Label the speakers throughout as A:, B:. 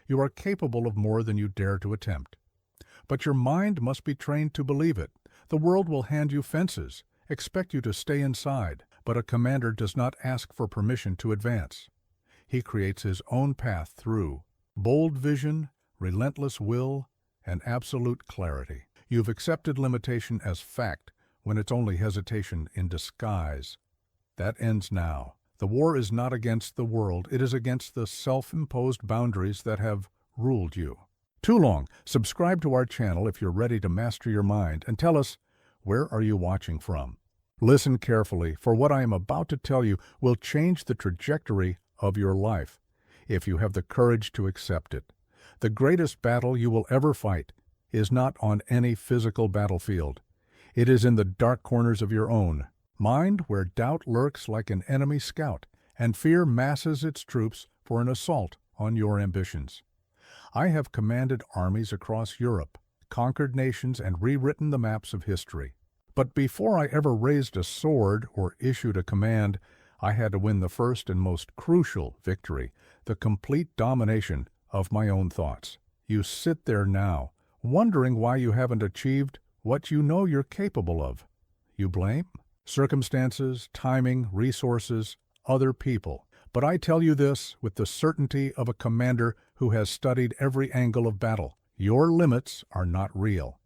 A: You are capable of more than you dare to attempt. But your mind must be trained to believe it. The world will hand you fences, expect you to stay inside, but a commander does not ask for permission to advance. He creates his own path through bold vision, relentless will, and absolute clarity. You've accepted limitation as fact when it's only hesitation in disguise. That ends now. The war is not against the world, it is against the self-imposed boundaries that have ruled you. Too long. Subscribe to our channel if you're ready to master your mind, and tell us, where are you watching from? Listen carefully, for what I am about to tell you will change the trajectory of your life, if you have the courage to accept it. The greatest battle you will ever fight is not on any physical battlefield. It is in the dark corners of your own mind, where doubt lurks like an enemy scout, and fear masses its troops for an assault on your ambitions. I have commanded armies across Europe, conquered nations, and rewritten the maps of history. But before I ever raised a sword or issued a command, I had to win the first and most crucial victory, the complete domination of my own thoughts. You sit there now, wondering why you haven't achieved what you know you're capable of. You blame circumstances, timing, resources, other people. But I tell you this with the certainty of a commander who has studied every angle of battle. Your limits are not real.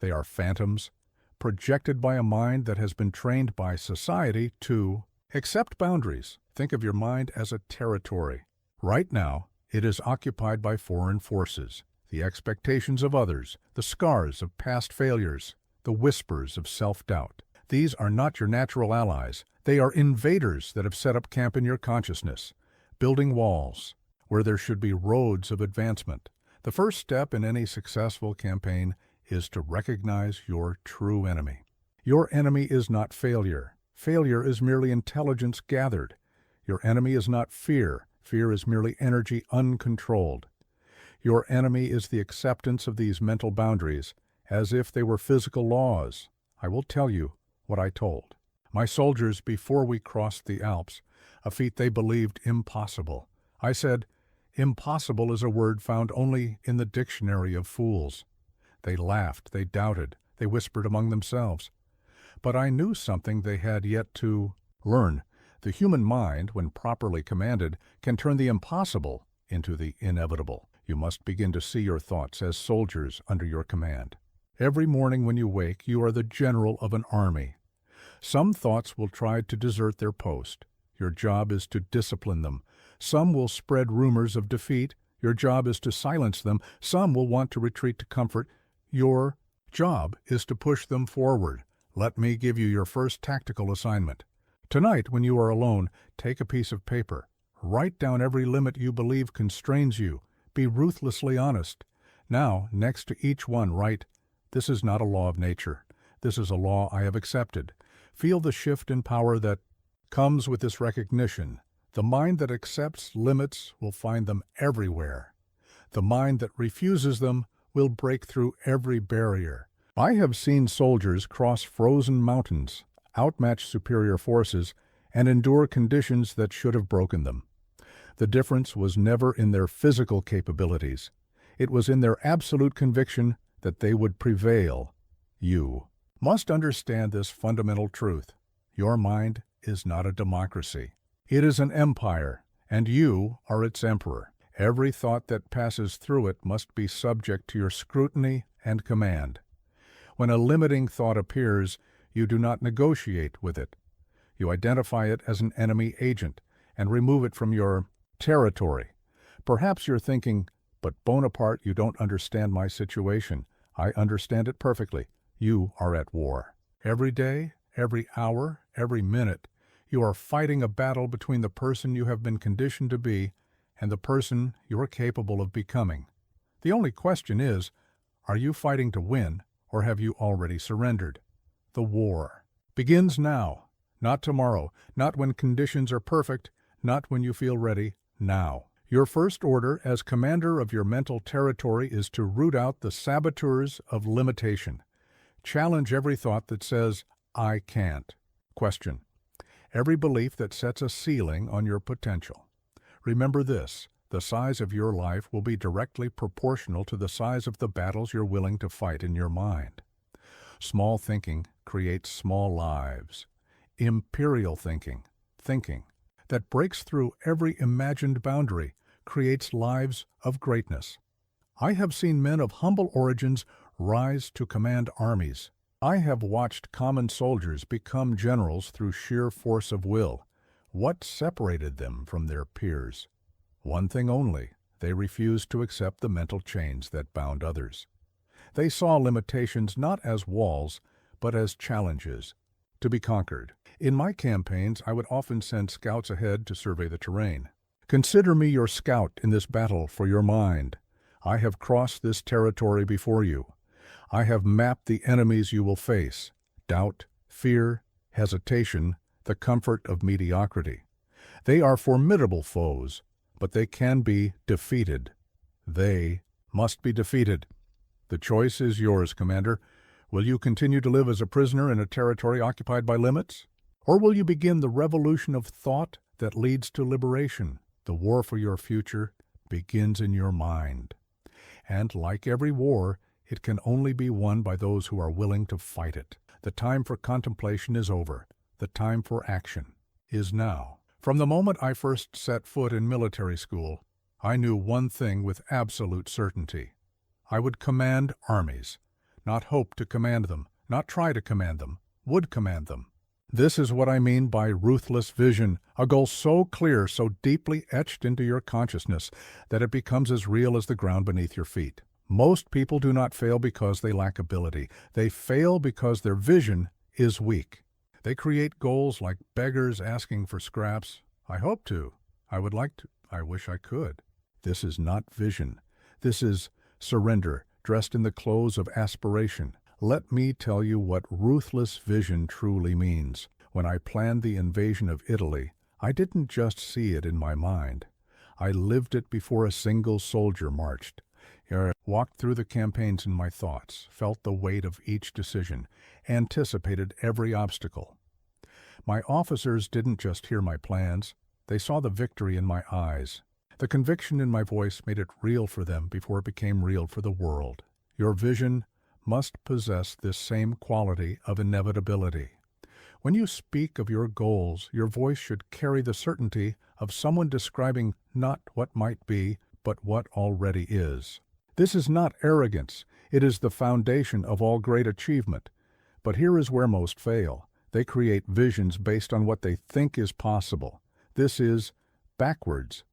A: They are phantoms, projected by a mind that has been trained by society to accept boundaries. Think of your mind as a territory. Right now, it is occupied by foreign forces, the expectations of others, the scars of past failures, the whispers of self-doubt. These are not your natural allies. They are invaders that have set up camp in your consciousness, building walls where there should be roads of advancement. The first step in any successful campaign is to recognize your true enemy. Your enemy is not failure. Failure is merely intelligence gathered. Your enemy is not fear. Fear is merely energy uncontrolled. Your enemy is the acceptance of these mental boundaries as if they were physical laws. I will tell you what I told my soldiers before we crossed the Alps, a feat they believed impossible. I said, impossible is a word found only in the dictionary of fools. They laughed, they doubted, they whispered among themselves. But I knew something they had yet to learn. The human mind, when properly commanded, can turn the impossible into the inevitable. You must begin to see your thoughts as soldiers under your command. Every morning when you wake, you are the general of an army. Some thoughts will try to desert their post. Your job is to discipline them. Some will spread rumors of defeat. Your job is to silence them. Some will want to retreat to comfort. Your job is to push them forward. Let me give you your first tactical assignment. Tonight, when you are alone, take a piece of paper. Write down every limit you believe constrains you. Be ruthlessly honest. Now, next to each one, write, "This is not a law of nature. This is a law I have accepted." Feel the shift in power that comes with this recognition. The mind that accepts limits will find them everywhere. The mind that refuses them will break through every barrier. I have seen soldiers cross frozen mountains, outmatch superior forces, and endure conditions that should have broken them. The difference was never in their physical capabilities. It was in their absolute conviction that they would prevail. You must understand this fundamental truth. Your mind is not a democracy. It is an empire, and you are its emperor. Every thought that passes through it must be subject to your scrutiny and command. When a limiting thought appears, you do not negotiate with it. You identify it as an enemy agent and remove it from your territory. Perhaps you're thinking, "But Bonaparte, you don't understand my situation." I understand it perfectly. You are at war. Every day, every hour, every minute, you are fighting a battle between the person you have been conditioned to be and the person you are capable of becoming. The only question is, are you fighting to win, or have you already surrendered? The war begins now, not tomorrow, not when conditions are perfect, not when you feel ready, now. Your first order as commander of your mental territory is to root out the saboteurs of limitation. Challenge every thought that says, "I can't." Question every belief that sets a ceiling on your potential. Remember this, The size of your life will be directly proportional to the size of the battles you're willing to fight in your mind. Small thinking creates small lives. Imperial thinking, thinking that breaks through every imagined boundary, creates lives of greatness. I have seen men of humble origins rise to command armies. I have watched common soldiers become generals through sheer force of will. What separated them from their peers? One thing only: they refused to accept the mental chains that bound others. They saw limitations not as walls, but as challenges to be conquered. In my campaigns, I would often send scouts ahead to survey the terrain. Consider me your scout in this battle for your mind. I have crossed this territory before you. I have mapped the enemies you will face: doubt, fear, hesitation, the comfort of mediocrity. They are formidable foes, but they can be defeated. They must be defeated. The choice is yours, Commander. Will you continue to live as a prisoner in a territory occupied by limits? Or will you begin the revolution of thought that leads to liberation? The war for your future begins in your mind. And like every war, it can only be won by those who are willing to fight it. The time for contemplation is over. The time for action is now. From the moment I first set foot in military school, I knew one thing with absolute certainty. I would command armies, not hope to command them, not try to command them, would command them. This is what I mean by ruthless vision, a goal so clear, so deeply etched into your consciousness that it becomes as real as the ground beneath your feet. Most people do not fail because they lack ability. They fail because their vision is weak. They create goals like beggars asking for scraps. I hope to. I would like to. I wish I could. This is not vision. This is surrender, dressed in the clothes of aspiration. Let me tell you what ruthless vision truly means. When I planned the invasion of Italy, I didn't just see it in my mind. I lived it before a single soldier marched. I walked through the campaigns in my thoughts, felt the weight of each decision, anticipated every obstacle. My officers didn't just hear my plans, they saw the victory in my eyes. The conviction in my voice made it real for them before it became real for the world. Your vision must possess this same quality of inevitability. When you speak of your goals, your voice should carry the certainty of someone describing not what might be, but what already is. This is not arrogance. It is the foundation of all great achievement. But here is where most fail. They create visions based on what they think is possible. This is backwards.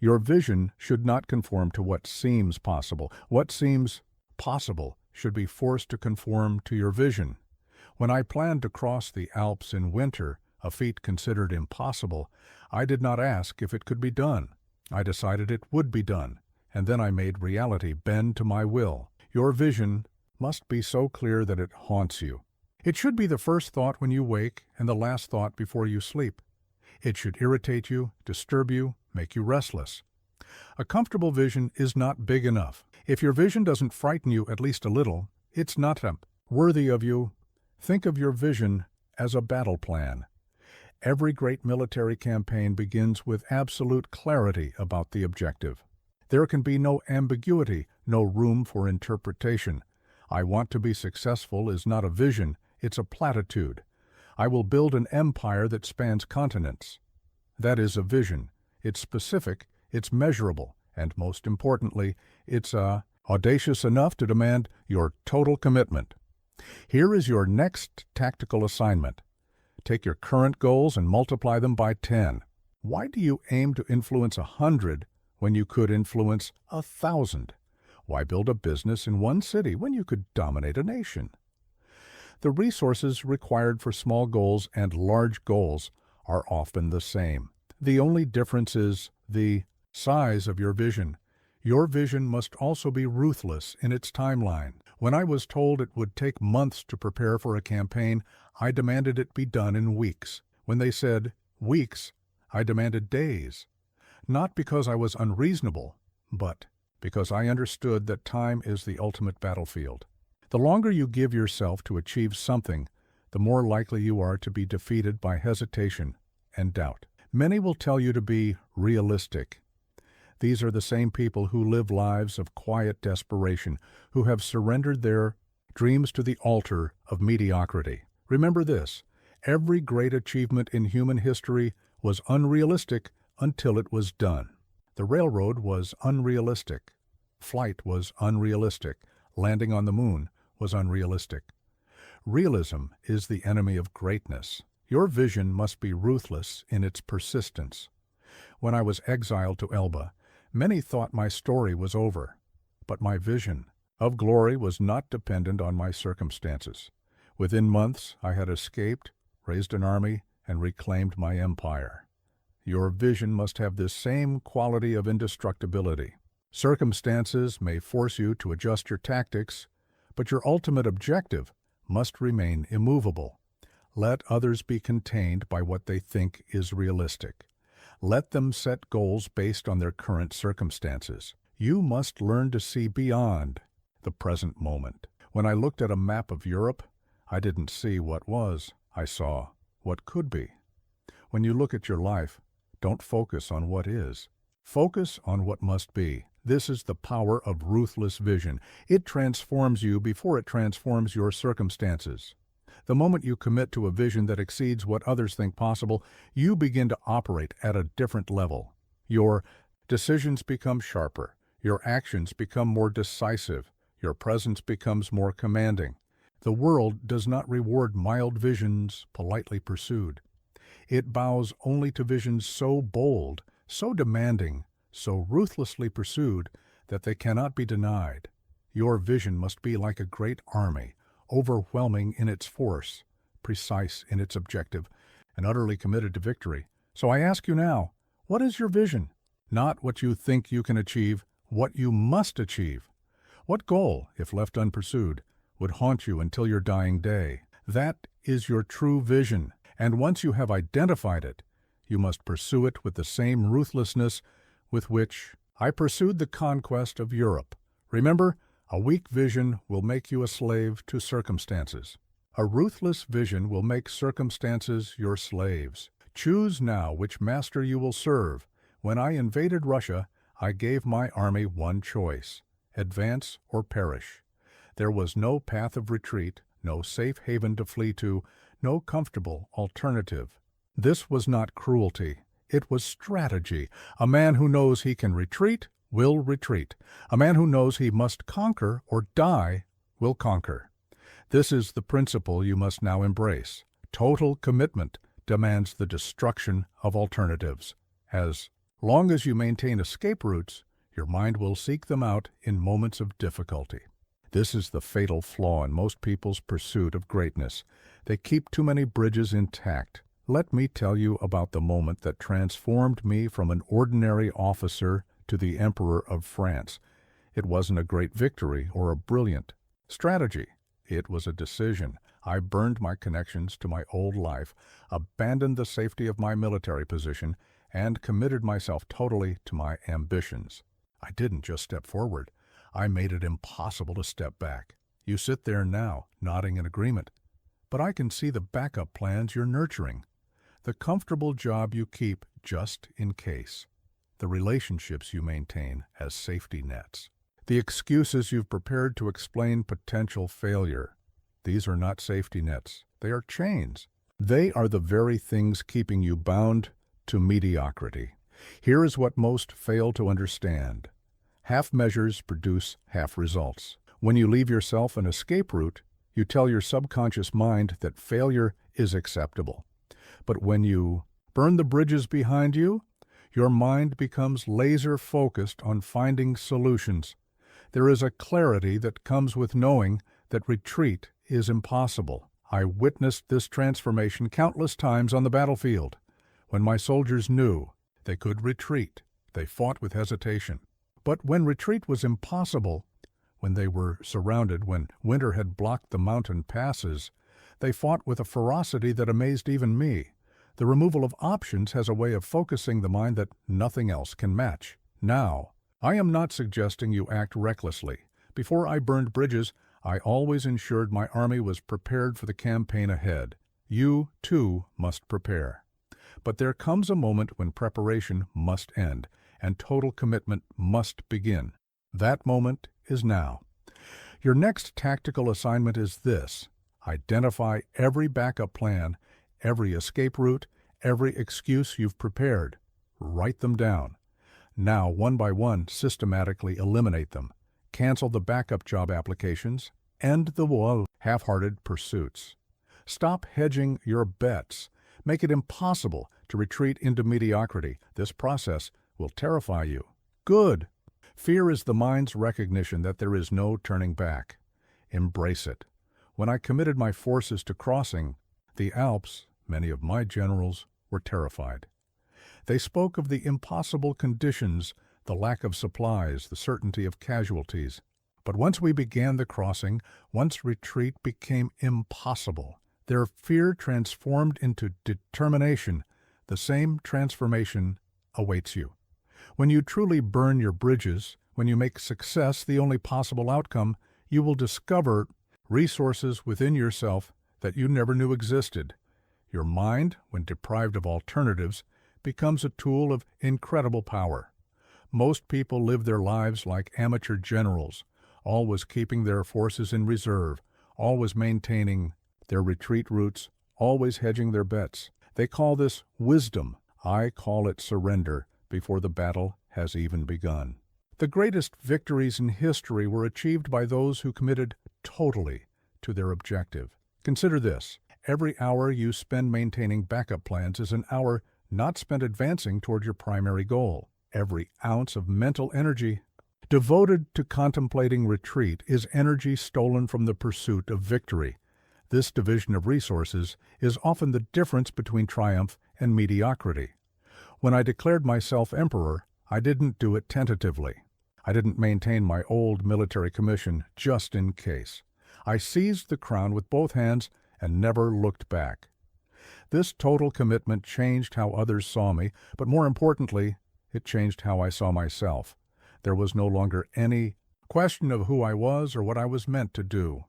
A: Your vision should not conform to what seems possible. What seems possible should be forced to conform to your vision. When I planned to cross the Alps in winter, a feat considered impossible, I did not ask if it could be done. I decided it would be done, and then I made reality bend to my will. Your vision must be so clear that it haunts you. It should be the first thought when you wake and the last thought before you sleep. It should irritate you, disturb you, make you restless. A comfortable vision is not big enough. If your vision doesn't frighten you at least a little, it's not worthy of you. Think of your vision as a battle plan. Every great military campaign begins with absolute clarity about the objective. There can be no ambiguity, no room for interpretation. I want to be successful is not a vision, it's a platitude. I will build an empire that spans continents. That is a vision. It's specific, it's measurable, and most importantly, it's audacious enough to demand your total commitment. Here is your next tactical assignment. Take your current goals and multiply them by 10. Why do you aim to influence 100 when you could influence 1,000? Why build a business in one city when you could dominate a nation? The resources required for small goals and large goals are often the same. The only difference is the size of your vision. Your vision must also be ruthless in its timeline. When I was told it would take months to prepare for a campaign, I demanded it be done in weeks. When they said weeks, I demanded days. Not because I was unreasonable, but because I understood that time is the ultimate battlefield. The longer you give yourself to achieve something, the more likely you are to be defeated by hesitation and doubt. Many will tell you to be realistic. These are the same people who live lives of quiet desperation, who have surrendered their dreams to the altar of mediocrity. Remember this: every great achievement in human history was unrealistic until it was done. The railroad was unrealistic. Flight was unrealistic. Landing on the moon was unrealistic. Realism is the enemy of greatness. Your vision must be ruthless in its persistence. When I was exiled to Elba, many thought my story was over, but my vision of glory was not dependent on my circumstances. Within months, I had escaped, raised an army, and reclaimed my empire. Your vision must have this same quality of indestructibility. Circumstances may force you to adjust your tactics, but your ultimate objective must remain immovable. Let others be contained by what they think is realistic. Let them set goals based on their current circumstances. You must learn to see beyond the present moment. When I looked at a map of Europe, I didn't see what was. I saw what could be. When you look at your life, don't focus on what is. Focus on what must be. This is the power of ruthless vision. It transforms you before it transforms your circumstances. The moment you commit to a vision that exceeds what others think possible, you begin to operate at a different level. Your decisions become sharper. Your actions become more decisive. Your presence becomes more commanding. The world does not reward mild visions politely pursued. It bows only to visions so bold, so demanding, so ruthlessly pursued that they cannot be denied. Your vision must be like a great army, overwhelming in its force, precise in its objective, and utterly committed to victory. So I ask you now, what is your vision? Not what you think you can achieve, what you must achieve. What goal, if left unpursued, would haunt you until your dying day? That is your true vision, and once you have identified it, you must pursue it with the same ruthlessness with which I pursued the conquest of Europe. Remember, a weak vision will make you a slave to circumstances. A ruthless vision will make circumstances your slaves. Choose now which master you will serve. When I invaded Russia, I gave my army one choice: advance or perish. There was no path of retreat, no safe haven to flee to, no comfortable alternative. This was not cruelty. It was strategy. A man who knows he can retreat will retreat. A man who knows he must conquer or die will conquer. This is the principle you must now embrace. Total commitment demands the destruction of alternatives. As long as you maintain escape routes, your mind will seek them out in moments of difficulty. This is the fatal flaw in most people's pursuit of greatness. They keep too many bridges intact. Let me tell you about the moment that transformed me from an ordinary officer to the Emperor of France. It wasn't a great victory or a brilliant strategy. It was a decision. I burned my connections to my old life, abandoned the safety of my military position, and committed myself totally to my ambitions. I didn't just step forward. I made it impossible to step back. You sit there now, nodding in agreement. But I can see the backup plans you're nurturing. The comfortable job you keep just in case. The relationships you maintain as safety nets. The excuses you've prepared to explain potential failure. These are not safety nets. They are chains. They are the very things keeping you bound to mediocrity. Here is what most fail to understand. Half measures produce half results. When you leave yourself an escape route, you tell your subconscious mind that failure is acceptable. But when you burn the bridges behind you, your mind becomes laser-focused on finding solutions. There is a clarity that comes with knowing that retreat is impossible. I witnessed this transformation countless times on the battlefield. When my soldiers knew they could retreat, they fought with hesitation. But when retreat was impossible, when they were surrounded, when winter had blocked the mountain passes, they fought with a ferocity that amazed even me. The removal of options has a way of focusing the mind that nothing else can match. Now, I am not suggesting you act recklessly. Before I burned bridges, I always ensured my army was prepared for the campaign ahead. You, too, must prepare. But there comes a moment when preparation must end, and total commitment must begin. That moment is now. Your next tactical assignment is this: identify every backup plan, every escape route, every excuse you've prepared. Write them down. Now, one by one, systematically eliminate them. Cancel the backup job applications. End the half-hearted pursuits. Stop hedging your bets. Make it impossible to retreat into mediocrity. This process will terrify you. Good. Fear is the mind's recognition that there is no turning back. Embrace it. When I committed my forces to crossing the Alps, many of my generals were terrified. They spoke of the impossible conditions, the lack of supplies, the certainty of casualties. But once we began the crossing, once retreat became impossible, their fear transformed into determination. The same transformation awaits you. When you truly burn your bridges, when you make success the only possible outcome, you will discover resources within yourself that you never knew existed. Your mind, when deprived of alternatives, becomes a tool of incredible power. Most people live their lives like amateur generals, always keeping their forces in reserve, always maintaining their retreat routes, always hedging their bets. They call this wisdom. I call it surrender before the battle has even begun. The greatest victories in history were achieved by those who committed totally to their objective. Consider this: every hour you spend maintaining backup plans is an hour not spent advancing toward your primary goal. Every ounce of mental energy devoted to contemplating retreat is energy stolen from the pursuit of victory. This division of resources is often the difference between triumph and mediocrity. When I declared myself emperor, I didn't do it tentatively. I didn't maintain my old military commission just in case. I seized the crown with both hands and never looked back. This total commitment changed how others saw me, but more importantly, it changed how I saw myself. There was no longer any question of who I was or what I was meant to do.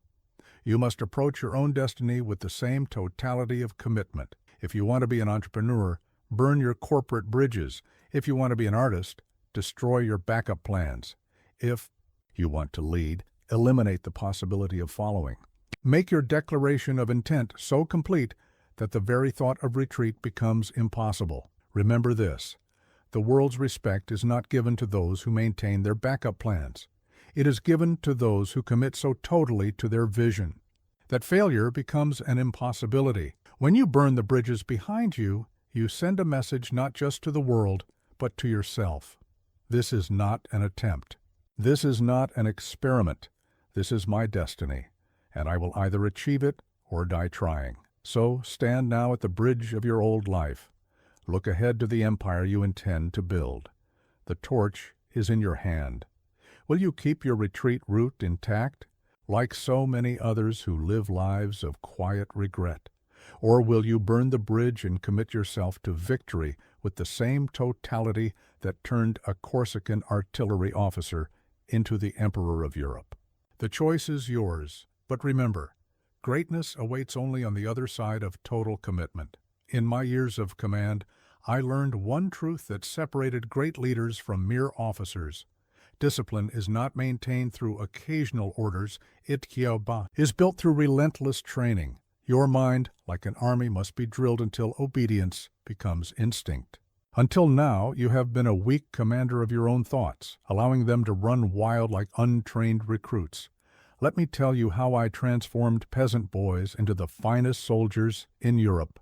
A: You must approach your own destiny with the same totality of commitment. If you want to be an entrepreneur, burn your corporate bridges. If you want to be an artist, destroy your backup plans. If you want to lead, eliminate the possibility of following. Make your declaration of intent so complete that the very thought of retreat becomes impossible. Remember this: the world's respect is not given to those who maintain their backup plans. It is given to those who commit so totally to their vision that failure becomes an impossibility. When you burn the bridges behind you, you send a message not just to the world, but to yourself. This is not an attempt. This is not an experiment. This is my destiny, and I will either achieve it or die trying. So stand now at the bridge of your old life. Look ahead to the empire you intend to build. The torch is in your hand. Will you keep your retreat route intact, like so many others who live lives of quiet regret? Or will you burn the bridge and commit yourself to victory with the same totality that turned a Corsican artillery officer into the Emperor of Europe? The choice is yours, but remember, greatness awaits only on the other side of total commitment. In my years of command, I learned one truth that separated great leaders from mere officers. Discipline is not maintained through occasional orders. It is built through relentless training. Your mind, like an army, must be drilled until obedience becomes instinct. Until now, you have been a weak commander of your own thoughts, allowing them to run wild like untrained recruits. Let me tell you how I transformed peasant boys into the finest soldiers in Europe.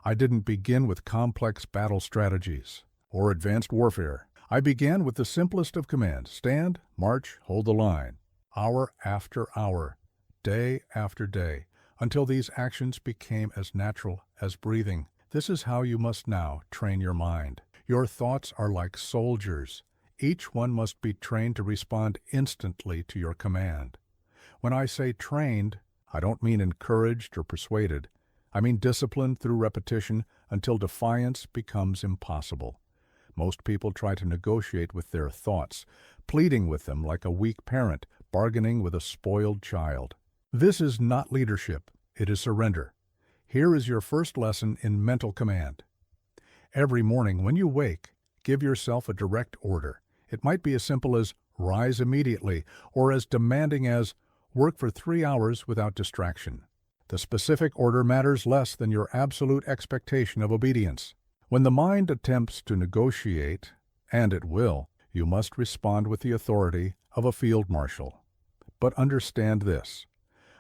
A: I didn't begin with complex battle strategies or advanced warfare. I began with the simplest of commands: stand, march, hold the line, hour after hour, day after day, until these actions became as natural as breathing. This is how you must now train your mind. Your thoughts are like soldiers. Each one must be trained to respond instantly to your command. When I say trained, I don't mean encouraged or persuaded. I mean disciplined through repetition until defiance becomes impossible. Most people try to negotiate with their thoughts, pleading with them like a weak parent, bargaining with a spoiled child. This is not leadership, it is surrender. Here is your first lesson in mental command. Every morning when you wake, Give yourself a direct order. It might be as simple as rise immediately, or as demanding as work for 3 hours without distraction. The specific order matters less than your absolute expectation of obedience. When the mind attempts to negotiate, and it will, you must respond with the authority of a field marshal. But understand this: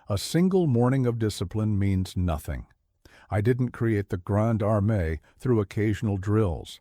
A: a single morning of discipline means nothing. I didn't create the Grande Armée through occasional drills.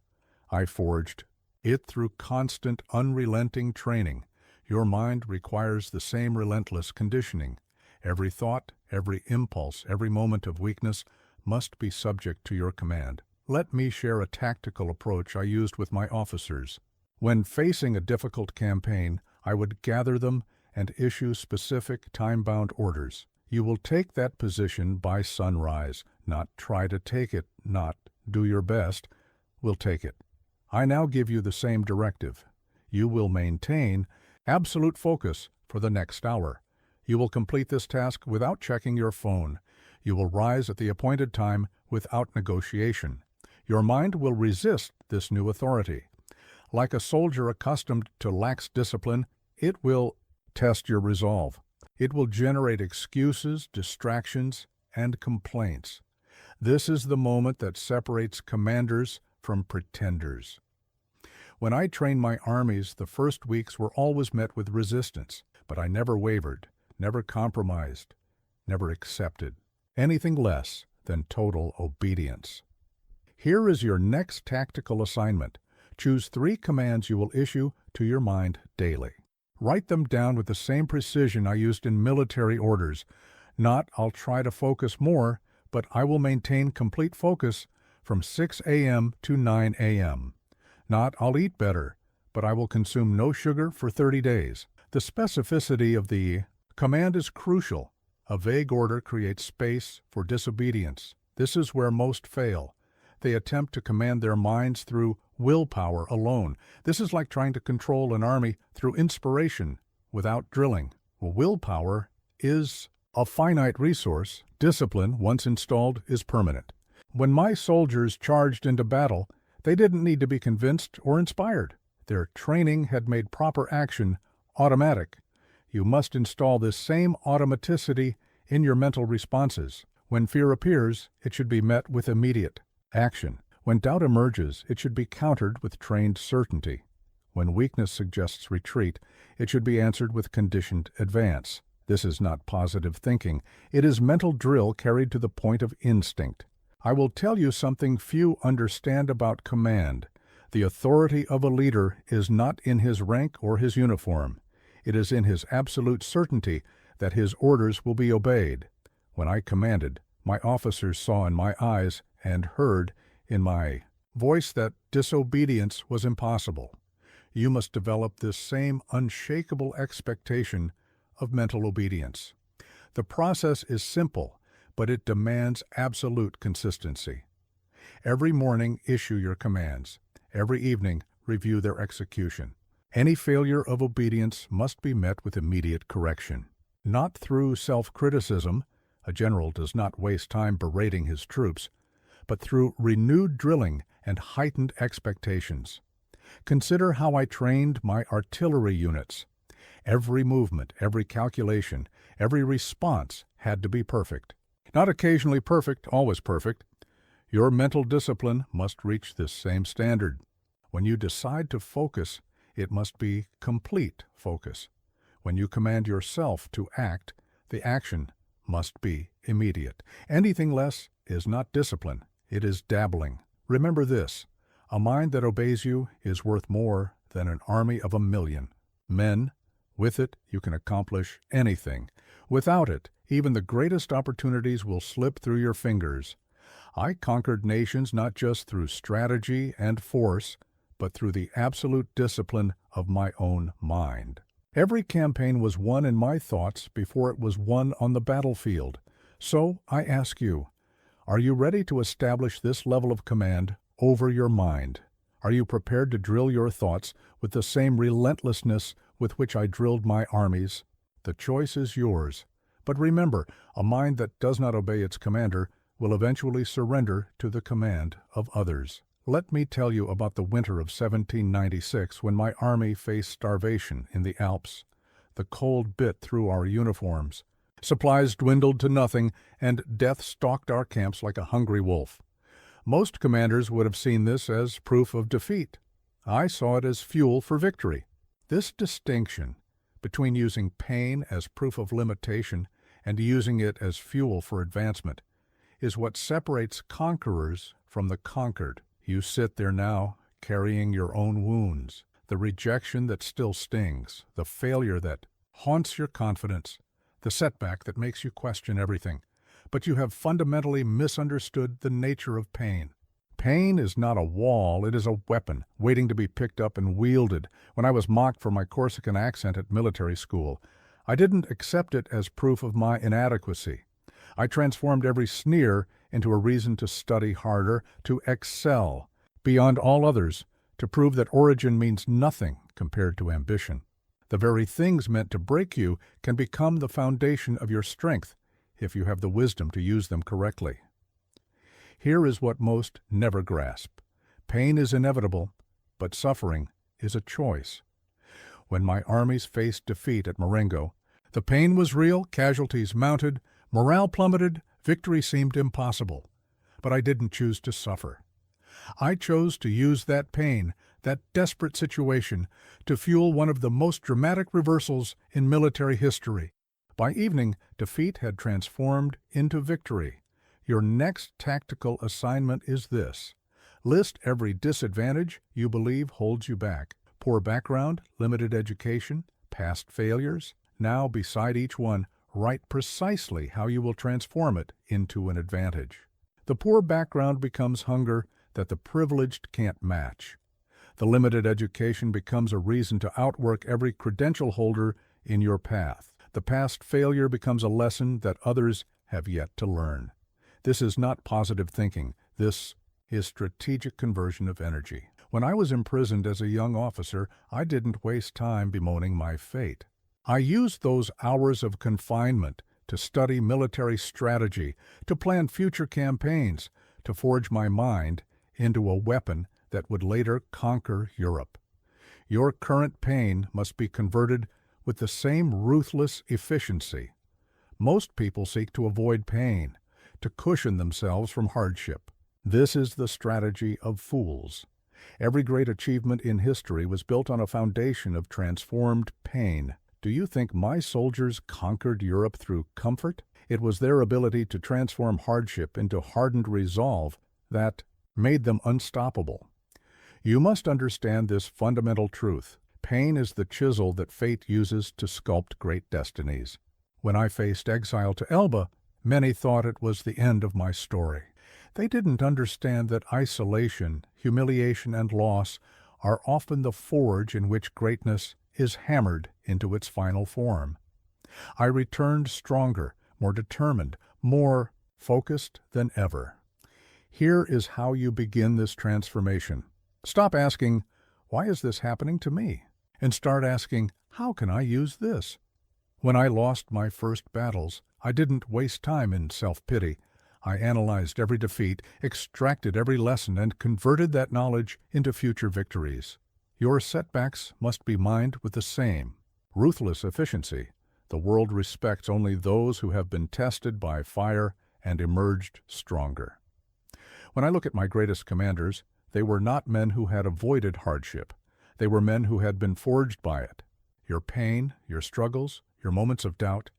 A: I forged it through constant, unrelenting training. Your mind requires the same relentless conditioning. Every thought, every impulse, every moment of weakness must be subject to your command. Let me share a tactical approach I used with my officers. When facing a difficult campaign, I would gather them and issue specific time-bound orders. You will take that position by sunrise, not try to take it, not do your best, will take it. I now give you the same directive. You will maintain absolute focus for the next hour. You will complete this task without checking your phone. You will rise at the appointed time without negotiation. Your mind will resist this new authority. Like a soldier accustomed to lax discipline, it will test your resolve. It will generate excuses, distractions, and complaints. This is the moment that separates commanders from pretenders. When I trained my armies, the first weeks were always met with resistance, but I never wavered, never compromised, never accepted anything less than total obedience. Here is your next tactical assignment. Choose 3 commands you will issue to your mind daily. Write them down with the same precision I used in military orders. Not, I'll try to focus more, but I will maintain complete focus from 6 a.m. to 9 a.m. Not, I'll eat better, but I will consume no sugar for 30 days. The specificity of the command is crucial. A vague order creates space for disobedience. This is where most fail. They attempt to command their minds through willpower alone. This is like trying to control an army through inspiration without drilling. Well, willpower is a finite resource. Discipline, once installed, is permanent. When my soldiers charged into battle, they didn't need to be convinced or inspired. Their training had made proper action automatic. You must install this same automaticity in your mental responses. When fear appears, it should be met with immediate action. When doubt emerges, it should be countered with trained certainty. When weakness suggests retreat, it should be answered with conditioned advance. This is not positive thinking. It is mental drill carried to the point of instinct. I will tell you something few understand about command. The authority of a leader is not in his rank or his uniform. It is in his absolute certainty that his orders will be obeyed. When I commanded, my officers saw in my eyes and heard in my voice that disobedience was impossible. You must develop this same unshakable expectation of mental obedience. The process is simple, but it demands absolute consistency. Every morning, issue your commands. Every evening, review their execution. Any failure of obedience must be met with immediate correction. Not through self-criticism, a general does not waste time berating his troops, but through renewed drilling and heightened expectations. Consider how I trained my artillery units. Every movement, every calculation, every response had to be perfect. Not occasionally perfect, always perfect. Your mental discipline must reach this same standard. When you decide to focus, it must be complete focus. When you command yourself to act, the action must be immediate. Anything less is not discipline. It is dabbling. Remember this: a mind that obeys you is worth more than an army of 1,000,000 men. With it, you can accomplish anything. Without it, even the greatest opportunities will slip through your fingers. I conquered nations not just through strategy and force, but through the absolute discipline of my own mind. Every campaign was won in my thoughts before it was won on the battlefield. So I ask you, are you ready to establish this level of command over your mind? Are you prepared to drill your thoughts with the same relentlessness with which I drilled my armies? The choice is yours. But remember, a mind that does not obey its commander will eventually surrender to the command of others. Let me tell you about the winter of 1796 when my army faced starvation in the Alps. The cold bit through our uniforms. Supplies dwindled to nothing, and death stalked our camps like a hungry wolf. Most commanders would have seen this as proof of defeat. I saw it as fuel for victory. This distinction between using pain as proof of limitation and using it as fuel for advancement is what separates conquerors from the conquered. You sit there now, carrying your own wounds, the rejection that still stings, the failure that haunts your confidence, the setback that makes you question everything. But you have fundamentally misunderstood the nature of pain. Pain is not a wall, it is a weapon, waiting to be picked up and wielded. When I was mocked for my Corsican accent at military school, I didn't accept it as proof of my inadequacy. I transformed every sneer into a reason to study harder, to excel beyond all others, to prove that origin means nothing compared to ambition. The very things meant to break you can become the foundation of your strength if you have the wisdom to use them correctly. Here is what most never grasp. Pain is inevitable, but suffering is a choice. When my armies faced defeat at Marengo, the pain was real, casualties mounted, morale plummeted, victory seemed impossible. But I didn't choose to suffer. I chose to use that pain, that desperate situation, to fuel one of the most dramatic reversals in military history. By evening, defeat had transformed into victory. Your next tactical assignment is this. List every disadvantage you believe holds you back. Poor background, limited education, past failures. Now, beside each one, write precisely how you will transform it into an advantage. The poor background becomes hunger that the privileged can't match. The limited education becomes a reason to outwork every credential holder in your path. The past failure becomes a lesson that others have yet to learn. This is not positive thinking. This is strategic conversion of energy. When I was imprisoned as a young officer, I didn't waste time bemoaning my fate. I used those hours of confinement to study military strategy, to plan future campaigns, to forge my mind into a weapon that would later conquer Europe. Your current pain must be converted with the same ruthless efficiency. Most people seek to avoid pain, to cushion themselves from hardship. This is the strategy of fools. Every great achievement in history was built on a foundation of transformed pain. Do you think my soldiers conquered Europe through comfort? It was their ability to transform hardship into hardened resolve that made them unstoppable. You must understand this fundamental truth. Pain is the chisel that fate uses to sculpt great destinies. When I faced exile to Elba, many thought it was the end of my story. They didn't understand that isolation, humiliation, and loss are often the forge in which greatness is hammered into its final form. I returned stronger, more determined, more focused than ever. Here is how you begin this transformation. Stop asking, "Why is this happening to me?" and start asking, "How can I use this?" When I lost my first battles, I didn't waste time in self-pity. I analyzed every defeat, extracted every lesson, and converted that knowledge into future victories. Your setbacks must be mined with the same ruthless efficiency. The world respects only those who have been tested by fire and emerged stronger. When I look at my greatest commanders, they were not men who had avoided hardship. They were men who had been forged by it. Your pain, your struggles, your moments of doubt,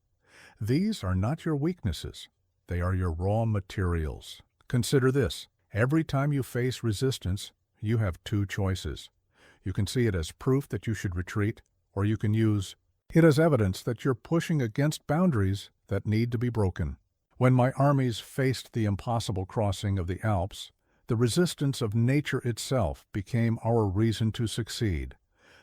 A: these are not your weaknesses. They are your raw materials. Consider this. Every time you face resistance, you have two choices. You can see it as proof that you should retreat, or you can use it as evidence that you're pushing against boundaries that need to be broken. When my armies faced the impossible crossing of the Alps, the resistance of nature itself became our reason to succeed.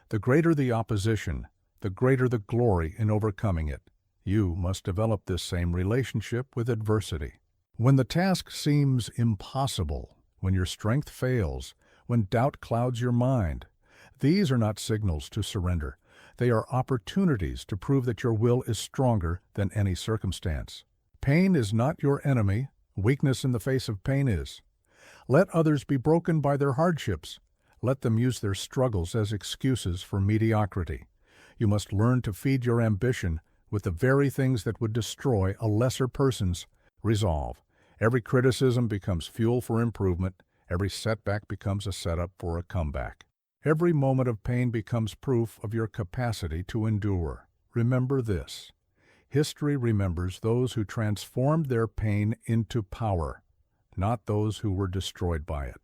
A: The greater the opposition, the greater the glory in overcoming it. You must develop this same relationship with adversity. When the task seems impossible, when your strength fails, when doubt clouds your mind, these are not signals to surrender. They are opportunities to prove that your will is stronger than any circumstance. Pain is not your enemy. Weakness in the face of pain is. Let others be broken by their hardships. Let them use their struggles as excuses for mediocrity. You must learn to feed your ambition with the very things that would destroy a lesser person's resolve. Every criticism becomes fuel for improvement. Every setback becomes a setup for a comeback. Every moment of pain becomes proof of your capacity to endure. Remember this. History remembers those who transformed their pain into power, not those who were destroyed by it.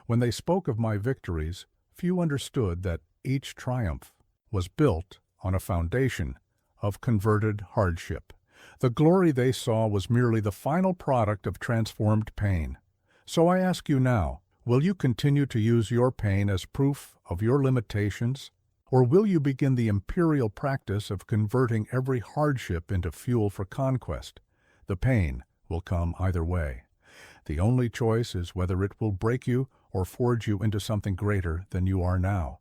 A: When they spoke of my victories, few understood that each triumph was built on a foundation of converted hardship. The glory they saw was merely the final product of transformed pain. So I ask you now, will you continue to use your pain as proof of your limitations, or will you begin the imperial practice of converting every hardship into fuel for conquest? The pain will come either way. The only choice is whether it will break you or forge you into something greater than you are now.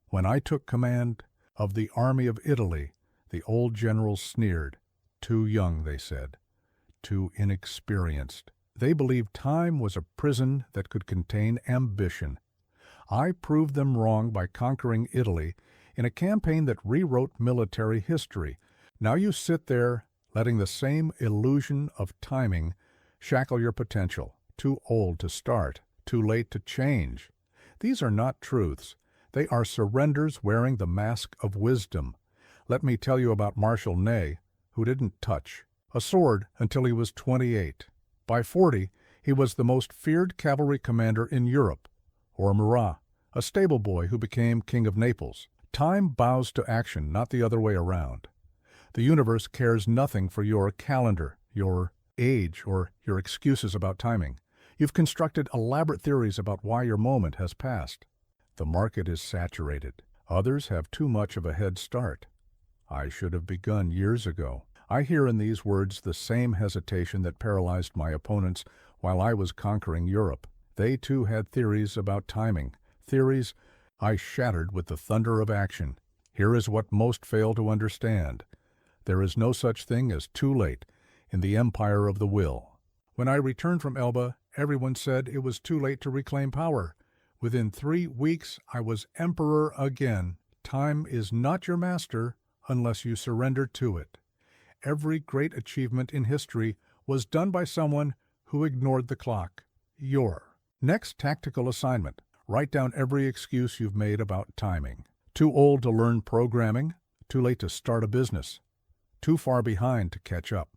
A: When I took command of the army of Italy, the old generals sneered. Too young, they said. Too inexperienced. They believed time was a prison that could contain ambition. I proved them wrong by conquering Italy in a campaign that rewrote military history. Now you sit there letting the same illusion of timing shackle your potential. Too old to start, too late to change. These are not truths. They are surrenders wearing the mask of wisdom. Let me tell you about Marshal Ney, who didn't touch a sword until he was 28. By 40, he was the most feared cavalry commander in Europe. Or Murat, a stable boy who became king of Naples. Time bows to action, not the other way around. The universe cares nothing for your calendar, your age, or your excuses about timing. You've constructed elaborate theories about why your moment has passed. The market is saturated. Others have too much of a head start. I should have begun years ago. I hear in these words the same hesitation that paralyzed my opponents while I was conquering Europe. They too had theories about timing, theories I shattered with the thunder of action. Here is what most fail to understand. There is no such thing as too late in the empire of the will. When I returned from Elba, everyone said it was too late to reclaim power. Within 3 weeks, I was emperor again. Time is not your master unless you surrender to it. Every great achievement in history was done by someone who ignored the clock. Your next tactical assignment: write down every excuse you've made about timing. Too old to learn programming, too late to start a business, too far behind to catch up.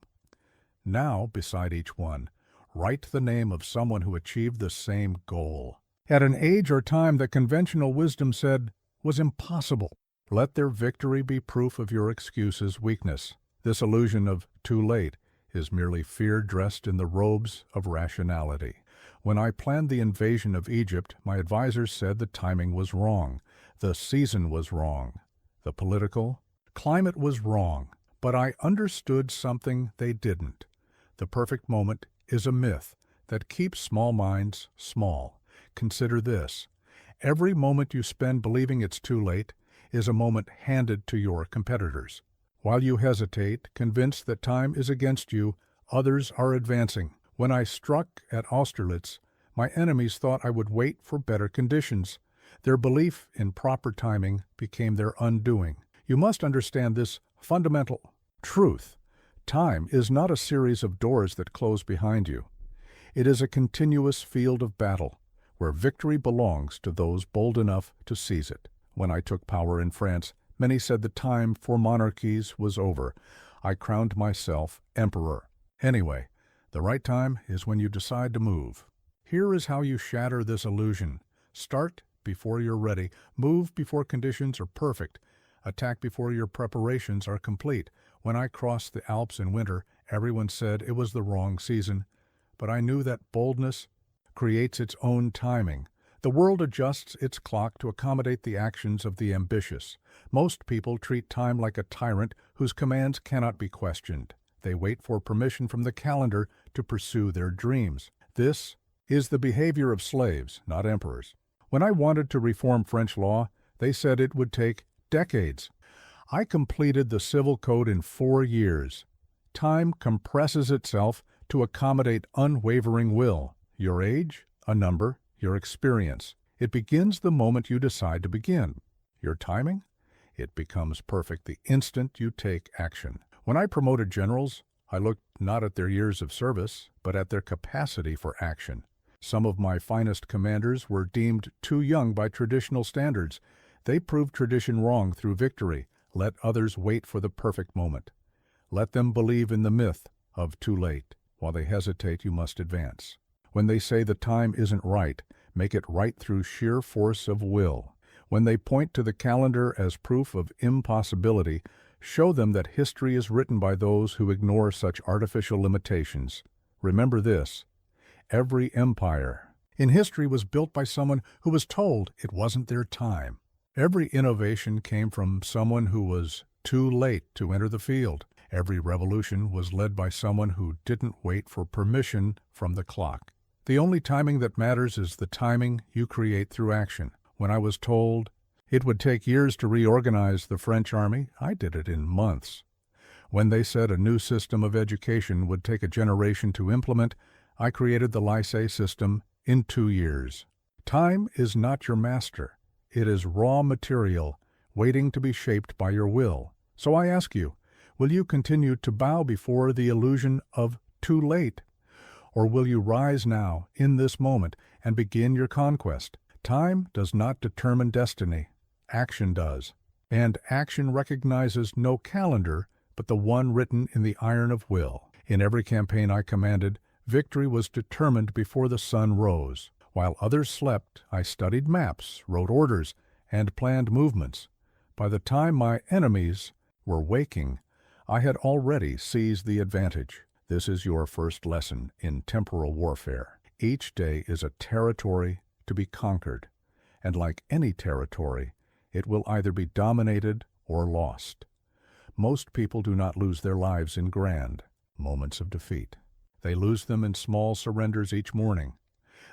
A: Now, beside each one, write the name of someone who achieved the same goal at an age or time that conventional wisdom said was impossible. Let their victory be proof of your excuse's weakness. This illusion of too late is merely fear dressed in the robes of rationality. When I planned the invasion of Egypt, my advisors said the timing was wrong. The season was wrong. The political climate was wrong. But I understood something they didn't. The perfect moment is a myth that keeps small minds small. Consider this. Every moment you spend believing it's too late is a moment handed to your competitors. While you hesitate, convinced that time is against you, others are advancing. When I struck at Austerlitz, my enemies thought I would wait for better conditions. Their belief in proper timing became their undoing. You must understand this fundamental truth. Time is not a series of doors that close behind you. It is a continuous field of battle, where victory belongs to those bold enough to seize it. When I took power in France, many said the time for monarchies was over. I crowned myself emperor. Anyway, the right time is when you decide to move. Here is how you shatter this illusion. Start before you're ready. Move before conditions are perfect. Attack before your preparations are complete. When I crossed the Alps in winter, everyone said it was the wrong season. But I knew that boldness creates its own timing. The world adjusts its clock to accommodate the actions of the ambitious. Most people treat time like a tyrant whose commands cannot be questioned. They wait for permission from the calendar to pursue their dreams. This is the behavior of slaves, not emperors. When I wanted to reform French law, they said it would take decades. I completed the civil code in 4 years. Time compresses itself to accommodate unwavering will. Your age? A number, your experience. It begins the moment you decide to begin. Your timing? It becomes perfect the instant you take action. When I promoted generals, I looked not at their years of service, but at their capacity for action. Some of my finest commanders were deemed too young by traditional standards. They proved tradition wrong through victory. Let others wait for the perfect moment. Let them believe in the myth of too late. While they hesitate, you must advance. When they say the time isn't right, make it right through sheer force of will. When they point to the calendar as proof of impossibility, show them that history is written by those who ignore such artificial limitations. Remember this: every empire in history was built by someone who was told it wasn't their time. Every innovation came from someone who was too late to enter the field. Every revolution was led by someone who didn't wait for permission from the clock. The only timing that matters is the timing you create through action. When I was told it would take years to reorganize the French army, I did it in months. When they said a new system of education would take a generation to implement, I created the lycée system in 2 years. Time is not your master. It is raw material waiting to be shaped by your will. So I ask you, will you continue to bow before the illusion of too late? Or will you rise now, in this moment, and begin your conquest? Time does not determine destiny. Action does. And action recognizes no calendar but the one written in the iron of will. In every campaign I commanded, victory was determined before the sun rose. While others slept, I studied maps, wrote orders, and planned movements. By the time my enemies were waking, I had already seized the advantage. This is your first lesson in temporal warfare. Each day is a territory to be conquered, and like any territory, it will either be dominated or lost. Most people do not lose their lives in grand moments of defeat. They lose them in small surrenders each morning.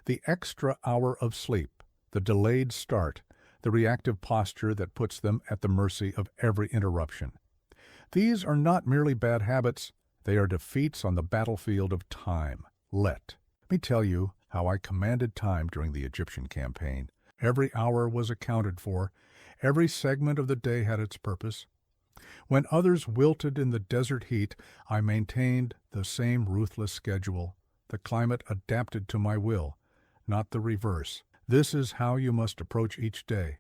A: The extra hour of sleep, the delayed start, the reactive posture that puts them at the mercy of every interruption. These are not merely bad habits, they are defeats on the battlefield of time. Let me tell you how I commanded time during the Egyptian campaign. Every hour was accounted for. Every segment of the day had its purpose. When others wilted in the desert heat, I maintained the same ruthless schedule. The climate adapted to my will, not the reverse. This is how you must approach each day,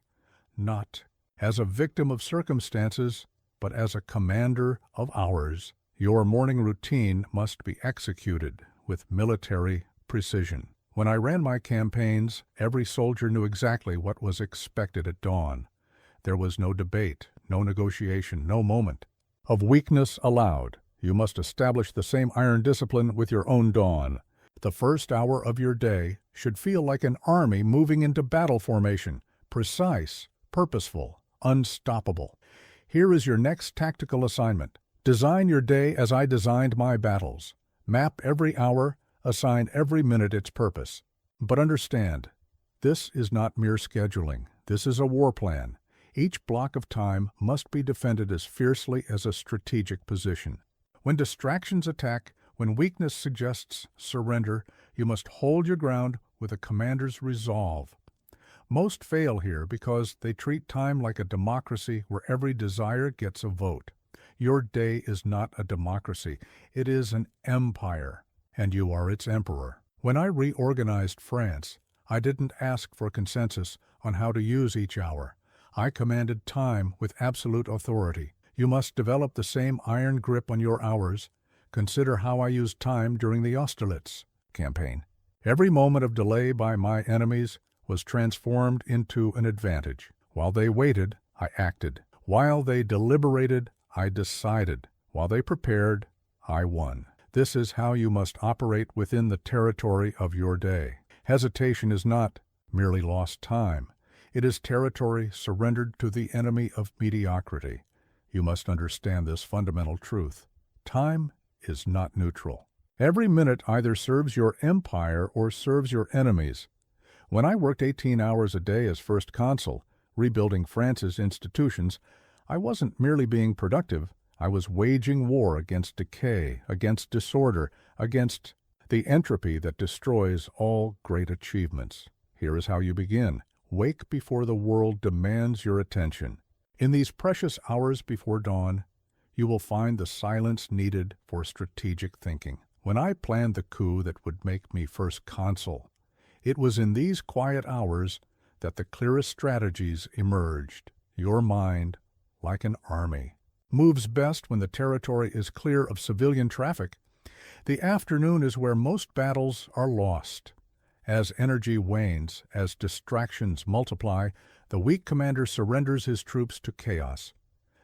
A: not as a victim of circumstances, but as a commander of hours. Your morning routine must be executed with military precision. When I ran my campaigns, every soldier knew exactly what was expected at dawn. There was no debate, no negotiation, no moment of weakness allowed. You must establish the same iron discipline with your own dawn. The first hour of your day should feel like an army moving into battle formation, precise, purposeful, unstoppable. Here is your next tactical assignment. Design your day as I designed my battles. Map every hour, assign every minute its purpose. But understand, this is not mere scheduling. This is a war plan. Each block of time must be defended as fiercely as a strategic position. When distractions attack, when weakness suggests surrender, you must hold your ground with a commander's resolve. Most fail here because they treat time like a democracy where every desire gets a vote. Your day is not a democracy. It is an empire, and you are its emperor. When I reorganized France, I didn't ask for consensus on how to use each hour. I commanded time with absolute authority. You must develop the same iron grip on your hours. Consider how I used time during the Austerlitz campaign. Every moment of delay by my enemies was transformed into an advantage. While they waited, I acted. While they deliberated, I decided. While they prepared, I won. This is how you must operate within the territory of your day. Hesitation is not merely lost time. It is territory surrendered to the enemy of mediocrity. You must understand this fundamental truth. Time is not neutral. Every minute either serves your empire or serves your enemies. When I worked 18 hours a day as first consul, rebuilding France's institutions, I wasn't merely being productive. I was waging war against decay, against disorder, against the entropy that destroys all great achievements. Here is how you begin. Wake before the world demands your attention. In these precious hours before dawn, you will find the silence needed for strategic thinking. When I planned the coup that would make me first consul, it was in these quiet hours that the clearest strategies emerged. Your mind, like an army, moves best when the territory is clear of civilian traffic. The afternoon is where most battles are lost. As energy wanes, as distractions multiply, the weak commander surrenders his troops to chaos.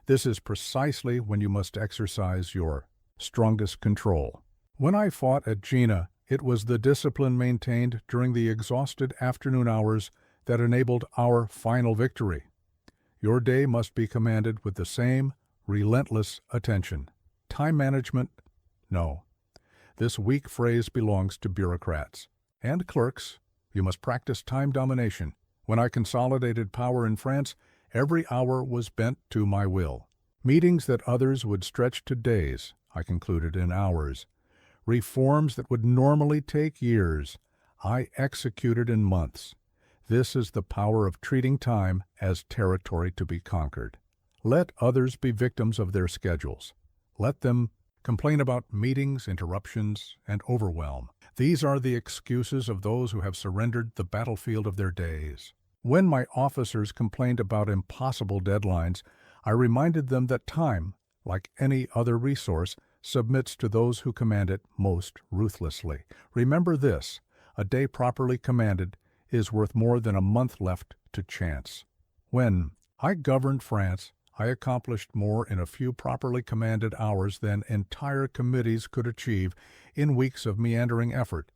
A: This is precisely when you must exercise your strongest control. When I fought at Jena, it was the discipline maintained during the exhausted afternoon hours that enabled our final victory. Your day must be commanded with the same relentless attention. Time management? No. This weak phrase belongs to bureaucrats. And clerks, you must practice time domination. When I consolidated power in France, every hour was bent to my will. Meetings that others would stretch to days, I concluded in hours. Reforms that would normally take years, I executed in months. This is the power of treating time as territory to be conquered. Let others be victims of their schedules. Let them complain about meetings, interruptions, and overwhelm. These are the excuses of those who have surrendered the battlefield of their days. When my officers complained about impossible deadlines, I reminded them that time, like any other resource, submits to those who command it most ruthlessly. Remember this: a day properly commanded is worth more than a month left to chance. When I governed France, I accomplished more in a few properly commanded hours than entire committees could achieve in weeks of meandering effort.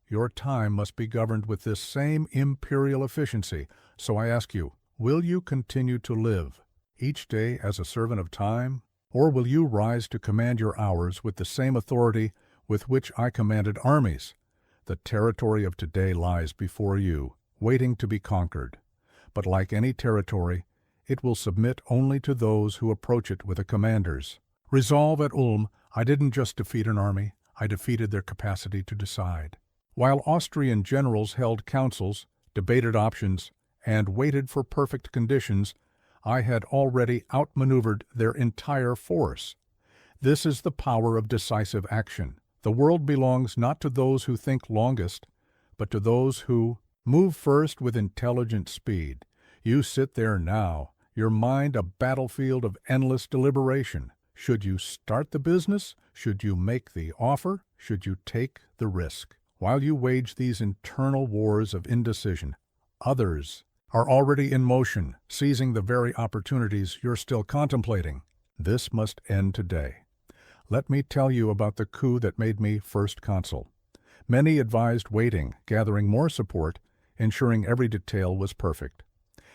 A: Your time must be governed with this same imperial efficiency. So I ask you, will you continue to live each day as a servant of time? Or will you rise to command your hours with the same authority with which I commanded armies? The territory of today lies before you, waiting to be conquered. But like any territory, it will submit only to those who approach it with a commander's resolve. At Ulm, I didn't just defeat an army, I defeated their capacity to decide. While Austrian generals held councils, debated options, and waited for perfect conditions, I had already outmaneuvered their entire force. This is the power of decisive action. The world belongs not to those who think longest, but to those who move first with intelligent speed. You sit there now, your mind a battlefield of endless deliberation. Should you start the business? Should you make the offer? Should you take the risk? While you wage these internal wars of indecision, others are already in motion, seizing the very opportunities you're still contemplating. This must end today. Let me tell you about the coup that made me first consul. Many advised waiting, gathering more support, ensuring every detail was perfect.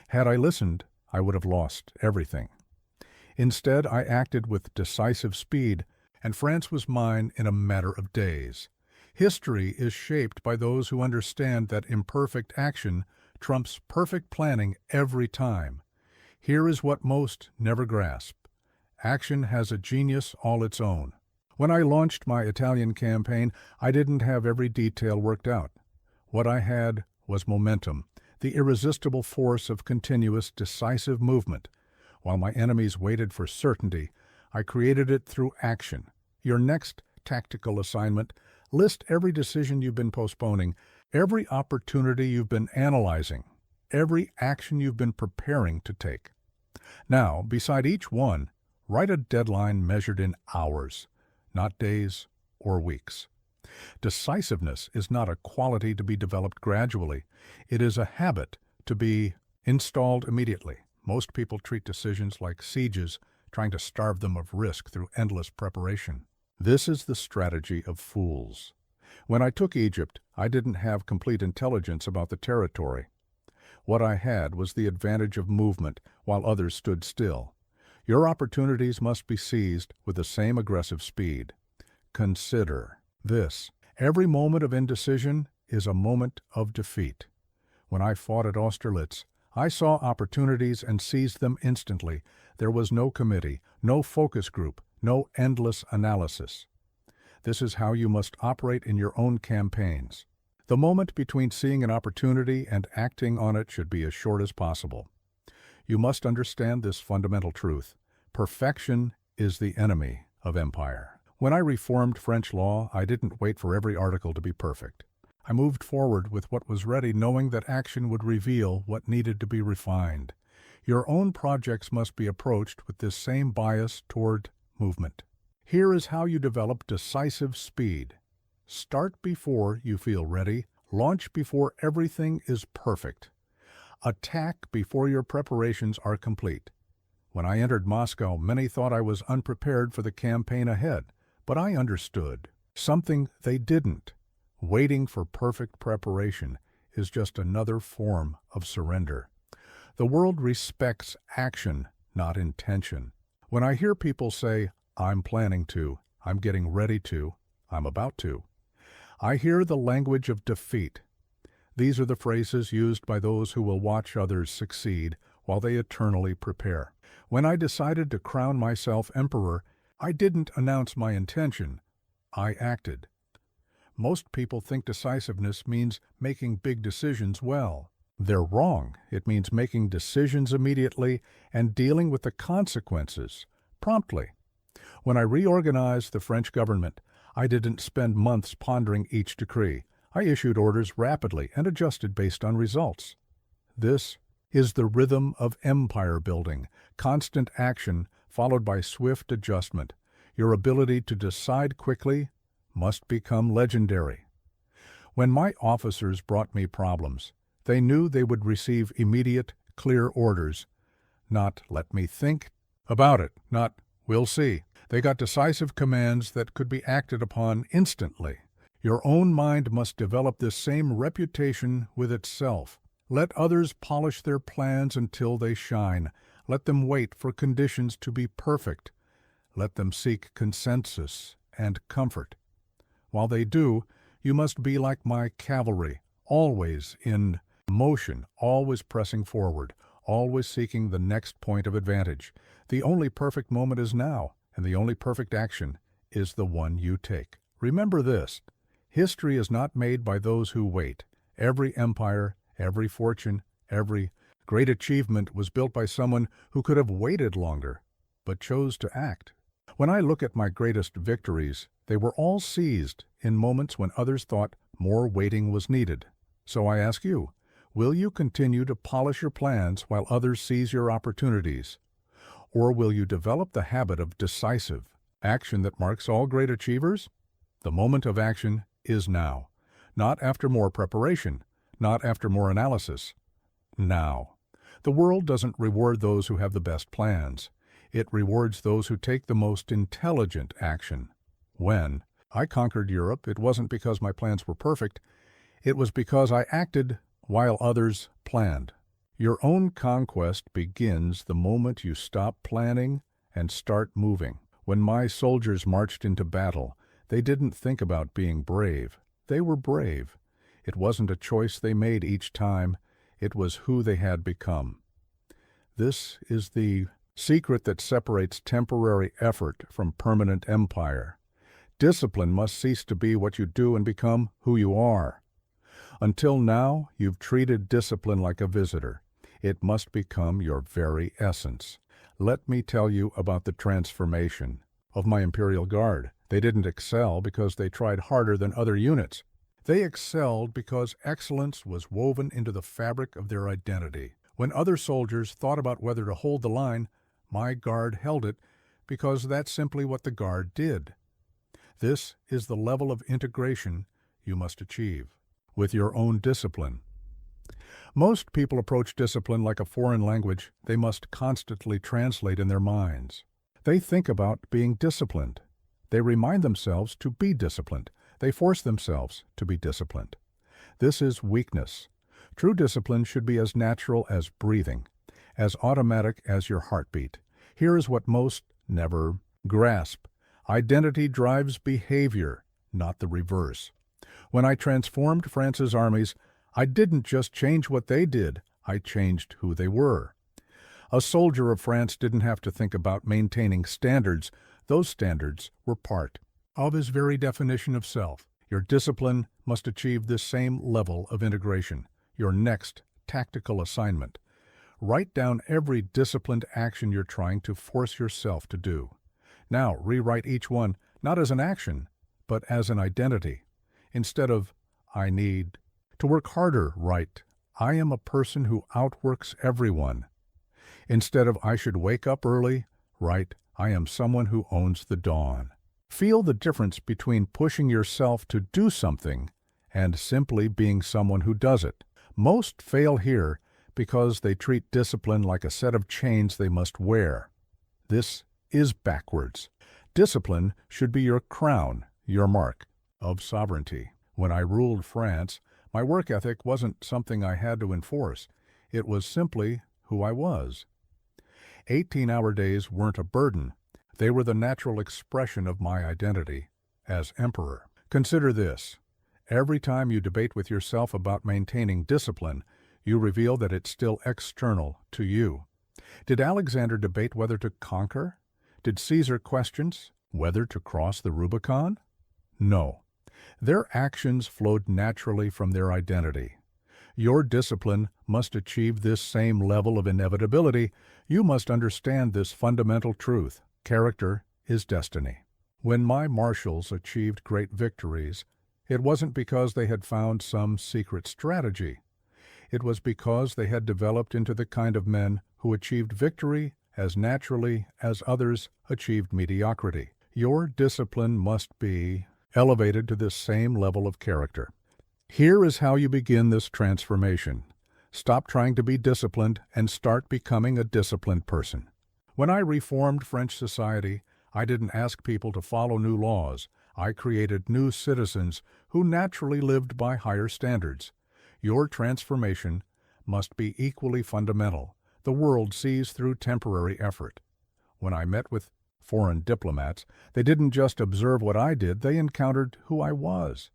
A: Had I listened, I would have lost everything. Instead, I acted with decisive speed, and France was mine in a matter of days. History is shaped by those who understand that imperfect action trumps perfect planning every time. Here is what most never grasp. Action has a genius all its own. When I launched my Italian campaign, I didn't have every detail worked out. What I had was momentum, the irresistible force of continuous, decisive movement. While my enemies waited for certainty, I created it through action. Your next tactical assignment: list every decision you've been postponing, every opportunity you've been analyzing, every action you've been preparing to take. Now, beside each one, write a deadline measured in hours, not days or weeks. Decisiveness is not a quality to be developed gradually. It is a habit to be installed immediately. Most people treat decisions like sieges, trying to starve them of risk through endless preparation. This is the strategy of fools. When I took Egypt, I didn't have complete intelligence about the territory. What I had was the advantage of movement while others stood still. Your opportunities must be seized with the same aggressive speed. Consider this: every moment of indecision is a moment of defeat. When I fought at Austerlitz, I saw opportunities and seized them instantly. There was no committee, no focus group, no endless analysis. This is how you must operate in your own campaigns. The moment between seeing an opportunity and acting on it should be as short as possible. You must understand this fundamental truth. Perfection is the enemy of empire. When I reformed French law, I didn't wait for every article to be perfect. I moved forward with what was ready, knowing that action would reveal what needed to be refined. Your own projects must be approached with this same bias toward movement. Here is how you develop decisive speed. Start before you feel ready. Launch before everything is perfect. Attack before your preparations are complete. When I entered Moscow, many thought I was unprepared for the campaign ahead, but I understood something they didn't. Waiting for perfect preparation is just another form of surrender. The world respects action, not intention. When I hear people say, "I'm planning to," "I'm getting ready to," "I'm about to," I hear the language of defeat. These are the phrases used by those who will watch others succeed while they eternally prepare. When I decided to crown myself emperor, I didn't announce my intention. I acted. Most people think decisiveness means making big decisions well. They're wrong. It means making decisions immediately and dealing with the consequences promptly. When I reorganized the French government, I didn't spend months pondering each decree. I issued orders rapidly and adjusted based on results. This is the rhythm of empire building, constant action followed by swift adjustment. Your ability to decide quickly must become legendary. When my officers brought me problems, they knew they would receive immediate, clear orders. Not "let me think about it," not "we'll see." They got decisive commands that could be acted upon instantly. Your own mind must develop this same reputation with itself. Let others polish their plans until they shine. Let them wait for conditions to be perfect. Let them seek consensus and comfort. While they do, you must be like my cavalry, always in motion, always pressing forward, always seeking the next point of advantage. The only perfect moment is now, and the only perfect action is the one you take. Remember this: history is not made by those who wait. Every empire, every fortune, every great achievement was built by someone who could have waited longer, but chose to act. When I look at my greatest victories, they were all seized in moments when others thought more waiting was needed. So I ask you, will you continue to polish your plans while others seize your opportunities? Or will you develop the habit of decisive action that marks all great achievers? The moment of action is now, not after more preparation, not after more analysis. Now. The world doesn't reward those who have the best plans. It rewards those who take the most intelligent action. When I conquered Europe, it wasn't because my plans were perfect. It was because I acted while others planned. Your own conquest begins the moment you stop planning and start moving. When my soldiers marched into battle, they didn't think about being brave. They were brave. It wasn't a choice they made each time. It was who they had become. This is the secret that separates temporary effort from permanent empire. Discipline must cease to be what you do and become who you are. Until now, you've treated discipline like a visitor. It must become your very essence. Let me tell you about the transformation of my Imperial Guard. They didn't excel because they tried harder than other units. They excelled because excellence was woven into the fabric of their identity. When other soldiers thought about whether to hold the line, my Guard held it because that's simply what the Guard did. This is the level of integration you must achieve with your own discipline. Most people approach discipline like a foreign language they must constantly translate in their minds. They think about being disciplined. They remind themselves to be disciplined. They force themselves to be disciplined. This is weakness. True discipline should be as natural as breathing, as automatic as your heartbeat. Here is what most never grasp. Identity drives behavior, not the reverse. When I transformed France's armies, I didn't just change what they did, I changed who they were. A soldier of France didn't have to think about maintaining standards. Those standards were part of his very definition of self. Your discipline must achieve this same level of integration. Your next tactical assignment. Write down every disciplined action you're trying to force yourself to do. Now, rewrite each one not as an action, but as an identity. Instead of, I need to work harder, write, I am a person who outworks everyone. Instead of, I should wake up early, write, I am someone who owns the dawn. Feel the difference between pushing yourself to do something and simply being someone who does it. Most fail here because they treat discipline like a set of chains they must wear. This is backwards. Discipline should be your crown, your mark of sovereignty. When I ruled France, my work ethic wasn't something I had to enforce. It was simply who I was. 18-hour days weren't a burden. They were the natural expression of my identity as emperor. Consider this. Every time you debate with yourself about maintaining discipline, you reveal that it's still external to you. Did Alexander debate whether to conquer? Did Caesar question whether to cross the Rubicon? No. Their actions flowed naturally from their identity. Your discipline must achieve this same level of inevitability. You must understand this fundamental truth. Character is destiny. When my marshals achieved great victories, it wasn't because they had found some secret strategy. It was because they had developed into the kind of men who achieved victory as naturally as others achieved mediocrity. Your discipline must be elevated to this same level of character. Here is how you begin this transformation. Stop trying to be disciplined and start becoming a disciplined person. When I reformed French society, I didn't ask people to follow new laws. I created new citizens who naturally lived by higher standards. Your transformation must be equally fundamental. The world sees through temporary effort. When I met with foreign diplomats, they didn't just observe what I did, they encountered who I was.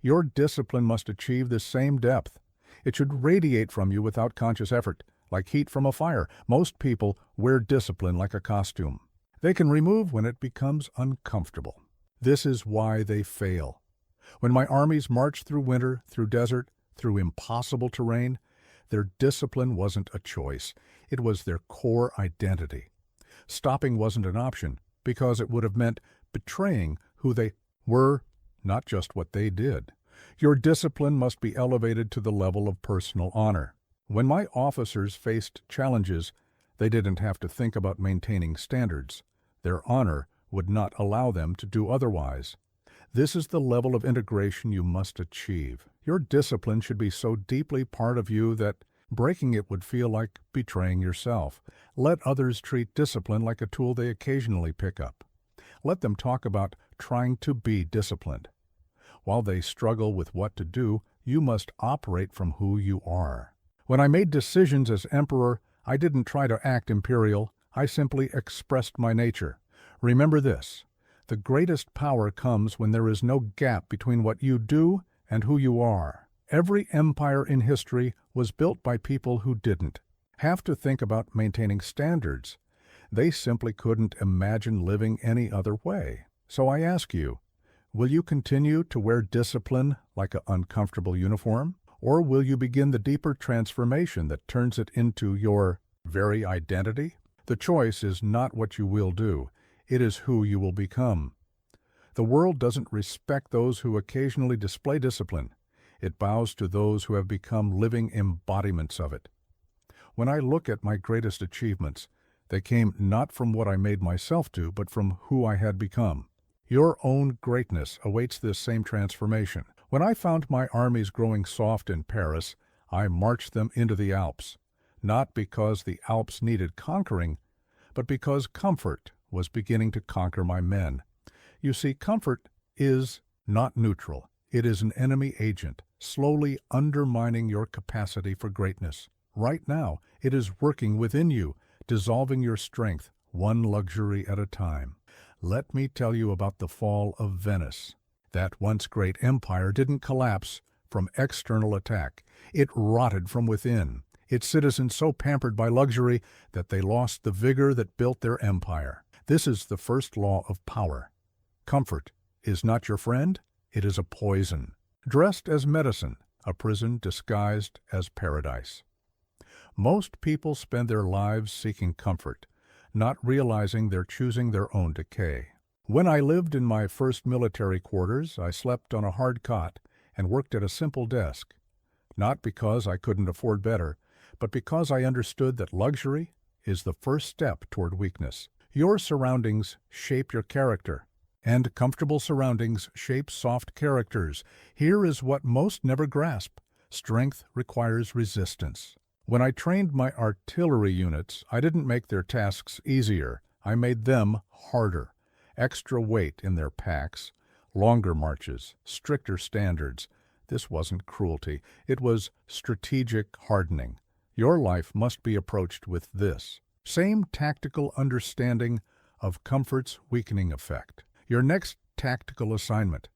A: Your discipline must achieve the same depth. It should radiate from you without conscious effort, like heat from a fire. Most people wear discipline like a costume. They can remove when it becomes uncomfortable. This is why they fail. When my armies marched through winter, through desert, through impossible terrain, their discipline wasn't a choice. It was their core identity. Stopping wasn't an option, because it would have meant betraying who they were, not just what they did. Your discipline must be elevated to the level of personal honor. When my officers faced challenges, they didn't have to think about maintaining standards. Their honor would not allow them to do otherwise. This is the level of integration you must achieve. Your discipline should be so deeply part of you that breaking it would feel like betraying yourself. Let others treat discipline like a tool they occasionally pick up. Let them talk about trying to be disciplined. While they struggle with what to do, you must operate from who you are. When I made decisions as emperor, I didn't try to act imperial. I simply expressed my nature. Remember this: the greatest power comes when there is no gap between what you do and who you are. Every empire in history was built by people who didn't have to think about maintaining standards. They simply couldn't imagine living any other way. So I ask you, will you continue to wear discipline like an uncomfortable uniform? Or will you begin the deeper transformation that turns it into your very identity? The choice is not what you will do. It is who you will become. The world doesn't respect those who occasionally display discipline. It bows to those who have become living embodiments of it. When I look at my greatest achievements, they came not from what I made myself do, but from who I had become. Your own greatness awaits this same transformation. When I found my armies growing soft in Paris, I marched them into the Alps, not because the Alps needed conquering, but because comfort was beginning to conquer my men. You see, comfort is not neutral. It is an enemy agent, slowly undermining your capacity for greatness. Right now, it is working within you, dissolving your strength, one luxury at a time. Let me tell you about the fall of Venice. That once great empire didn't collapse from external attack. It rotted from within, its citizens so pampered by luxury that they lost the vigor that built their empire. This is the first law of power. Comfort is not your friend, it is a poison. Dressed as medicine, a prison disguised as paradise. Most people spend their lives seeking comfort, not realizing they're choosing their own decay. When I lived in my first military quarters, I slept on a hard cot and worked at a simple desk. Not because I couldn't afford better, but because I understood that luxury is the first step toward weakness. Your surroundings shape your character, and comfortable surroundings shape soft characters. Here is what most never grasp. Strength requires resistance. When I trained my artillery units, I didn't make their tasks easier. I made them harder. Extra weight in their packs, longer marches, stricter standards. This wasn't cruelty. It was strategic hardening. Your life must be approached with this same tactical understanding of comfort's weakening effect. Your next tactical assignment: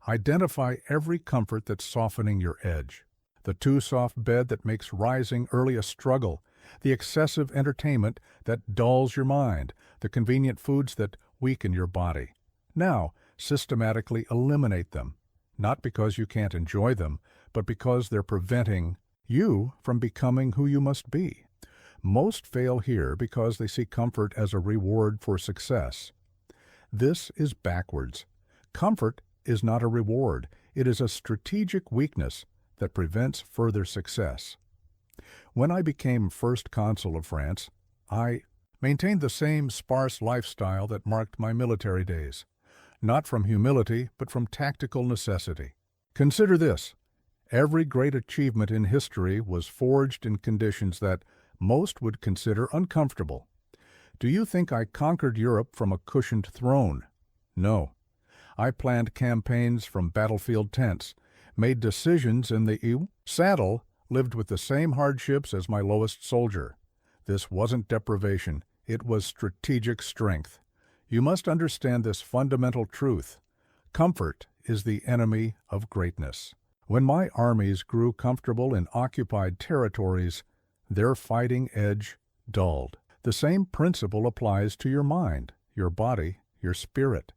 A: identify every comfort that's softening your edge. The too soft bed that makes rising early a struggle, the excessive entertainment that dulls your mind, the convenient foods that weaken your body. Now, systematically eliminate them, not because you can't enjoy them, but because they're preventing you from becoming who you must be. Most fail here because they see comfort as a reward for success. This is backwards. Comfort is not a reward. It is a strategic weakness that prevents further success. When I became first consul of France, I maintained the same sparse lifestyle that marked my military days, not from humility, but from tactical necessity. Consider this: every great achievement in history was forged in conditions that most would consider uncomfortable. Do you think I conquered Europe from a cushioned throne? No. I planned campaigns from battlefield tents, made decisions in the saddle, lived with the same hardships as my lowest soldier. This wasn't deprivation, it was strategic strength. You must understand this fundamental truth. Comfort is the enemy of greatness. When my armies grew comfortable in occupied territories, their fighting edge dulled. The same principle applies to your mind, your body, your spirit.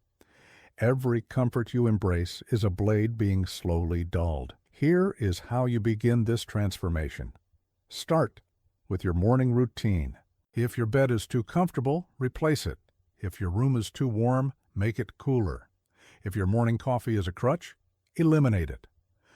A: Every comfort you embrace is a blade being slowly dulled. Here is how you begin this transformation. Start with your morning routine. If your bed is too comfortable, replace it. If your room is too warm, make it cooler. If your morning coffee is a crutch, eliminate it.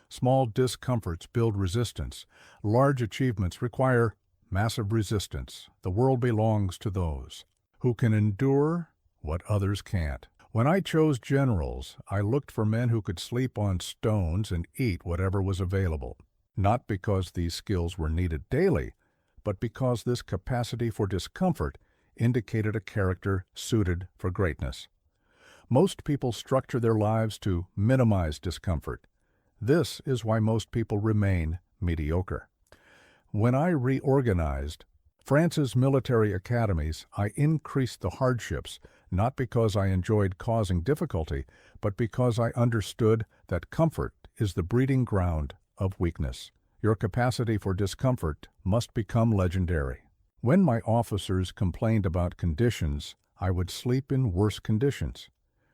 A: Small discomforts build resistance. Large achievements require massive resistance. The world belongs to those who can endure what others can't. When I chose generals, I looked for men who could sleep on stones and eat whatever was available. Not because these skills were needed daily, but because this capacity for discomfort indicated a character suited for greatness. Most people structure their lives to minimize discomfort. This is why most people remain mediocre. When I reorganized France's military academies, I increased the hardships, not because I enjoyed causing difficulty, but because I understood that comfort is the breeding ground of weakness. Your capacity for discomfort must become legendary. When my officers complained about conditions, I would sleep in worse conditions.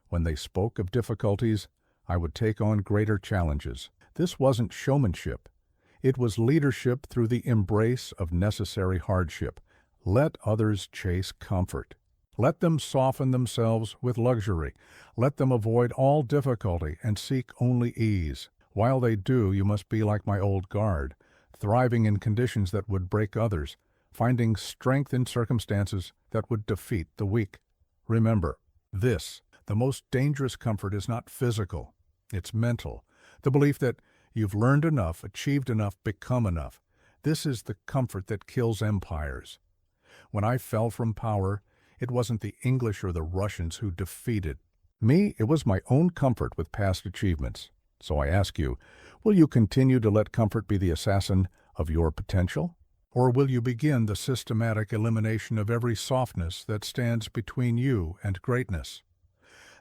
A: When they spoke of difficulties, I would take on greater challenges. This wasn't showmanship. It was leadership through the embrace of necessary hardship. Let others chase comfort. Let them soften themselves with luxury. Let them avoid all difficulty and seek only ease. While they do, you must be like my old guard, thriving in conditions that would break others, finding strength in circumstances that would defeat the weak. Remember this: the most dangerous comfort is not physical, it's mental. The belief that you've learned enough, achieved enough, become enough. This is the comfort that kills empires. When I fell from power, it wasn't the English or the Russians who defeated me. It was my own comfort with past achievements. So I ask you, will you continue to let comfort be the assassin of your potential? Or will you begin the systematic elimination of every softness that stands between you and greatness?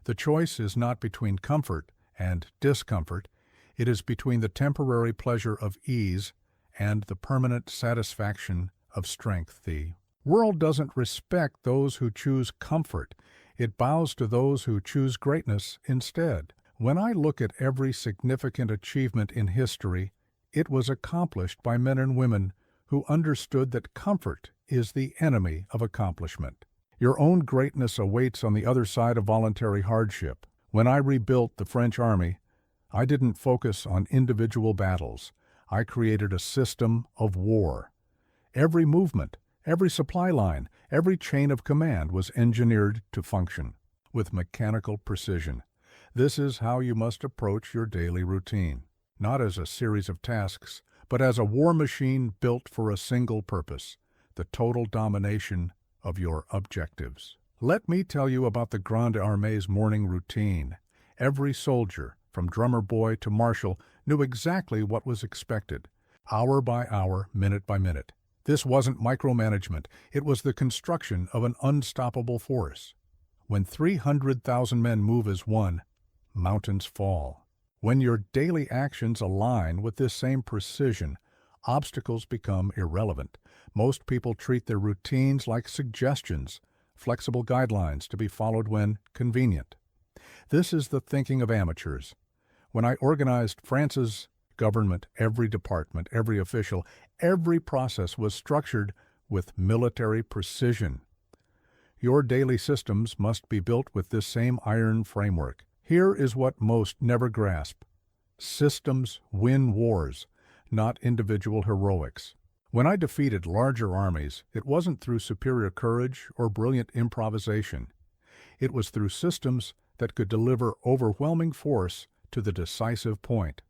A: The choice is not between comfort and discomfort. It is between the temporary pleasure of ease and the permanent satisfaction of strength. The world doesn't respect those who choose comfort. It bows to those who choose greatness instead. When I look at every significant achievement in history, it was accomplished by men and women who understood that comfort is the enemy of accomplishment. Your own greatness awaits on the other side of voluntary hardship. When I rebuilt the French army, I didn't focus on individual battles. I created a system of war. Every movement, every supply line, every chain of command was engineered to function with mechanical precision. This is how you must approach your daily routine, not as a series of tasks, but as a war machine built for a single purpose, the total domination of your objectives. Let me tell you about the Grande Armée's morning routine. Every soldier, from drummer boy to marshal, knew exactly what was expected, hour by hour, minute by minute. This wasn't micromanagement. It was the construction of an unstoppable force. When 300,000 men move as one, mountains fall. When your daily actions align with this same precision, obstacles become irrelevant. Most people treat their routines like suggestions, flexible guidelines to be followed when convenient. This is the thinking of amateurs. When I organized France's government, every department, every official, every process was structured with military precision. Your daily systems must be built with this same iron framework. Here is what most never grasp. Systems win wars, not individual heroics. When I defeated larger armies, it wasn't through superior courage or brilliant improvisation. It was through systems that could deliver overwhelming force to the decisive point.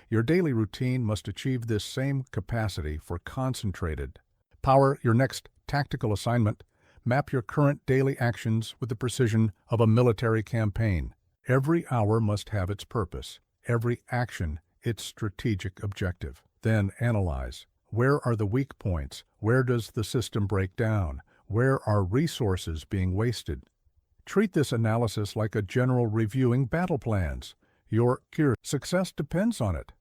A: Your daily routine must achieve this same capacity for concentrated. Power your next tactical assignment. Map your current daily actions with the precision of a military campaign. Every hour must have its purpose, every action its strategic objective. Then analyze. Where are the weak points? Where does the system break down? Where are resources being wasted? Treat this analysis like a general reviewing battle plans. Your success depends on it.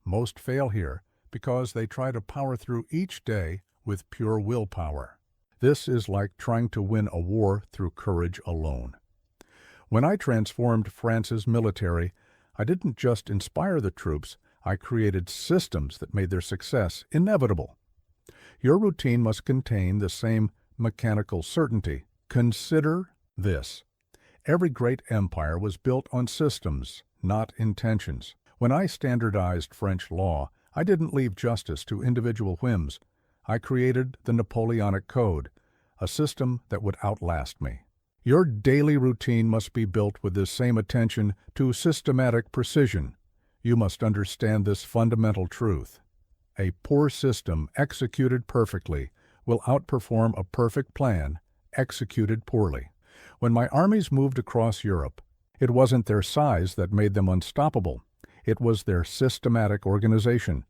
A: Most fail here because they try to power through each day with pure willpower. This is like trying to win a war through courage alone. When I transformed France's military, I didn't just inspire the troops, I created systems that made their success inevitable. Your routine must contain the same mechanical certainty. Consider this. Every great empire was built on systems, not intentions. When I standardized French law, I didn't leave justice to individual whims. I created the Napoleonic Code, a system that would outlast me. Your daily routine must be built with this same attention to systematic precision. You must understand this fundamental truth. A poor system executed perfectly will outperform a perfect plan executed poorly. When my armies moved across Europe, it wasn't their size that made them unstoppable. It was their systematic organization.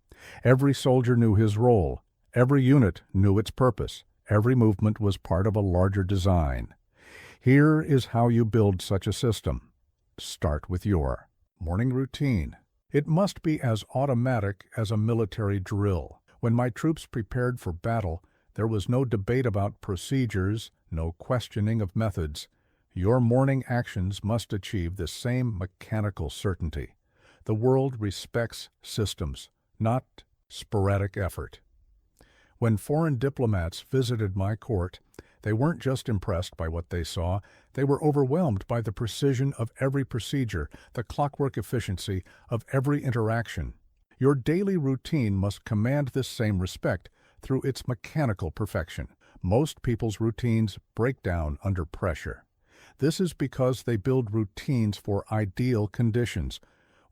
A: Every soldier knew his role. Every unit knew its purpose. Every movement was part of a larger design. Here is how you build such a system. Start with your morning routine. It must be as automatic as a military drill. When my troops prepared for battle, there was no debate about procedures, no questioning of methods. Your morning actions must achieve the same mechanical certainty. The world respects systems, not sporadic effort. When foreign diplomats visited my court, they weren't just impressed by what they saw, they were overwhelmed by the precision of every procedure, the clockwork efficiency of every interaction. Your daily routine must command this same respect through its mechanical perfection. Most people's routines break down under pressure. This is because they build routines for ideal conditions.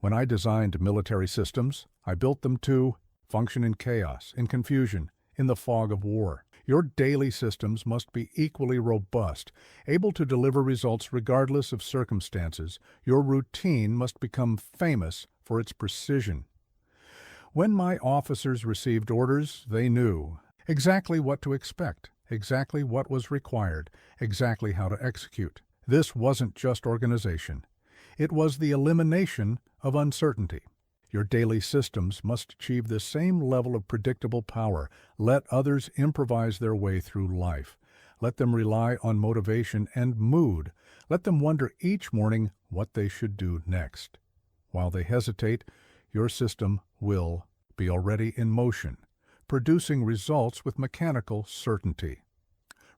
A: When I designed military systems, I built them to function in chaos, in confusion, in the fog of war. Your daily systems must be equally robust, able to deliver results regardless of circumstances. Your routine must become famous for its precision. When my officers received orders, they knew exactly what to expect, exactly what was required, exactly how to execute. This wasn't just organization. It was the elimination of uncertainty. Your daily systems must achieve the same level of predictable power. Let others improvise their way through life. Let them rely on motivation and mood. Let them wonder each morning what they should do next. While they hesitate, your system will be already in motion, producing results with mechanical certainty.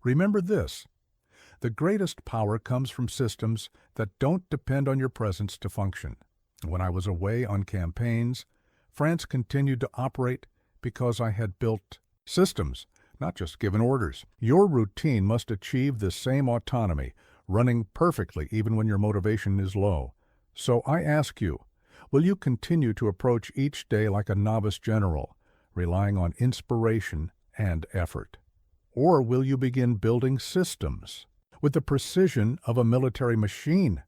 A: Remember this: the greatest power comes from systems that don't depend on your presence to function. When I was away on campaigns, France continued to operate because I had built systems, not just given orders. Your routine must achieve this same autonomy, running perfectly even when your motivation is low. So I ask you, will you continue to approach each day like a novice general, relying on inspiration and effort? Or will you begin building systems with the precision of a military machine?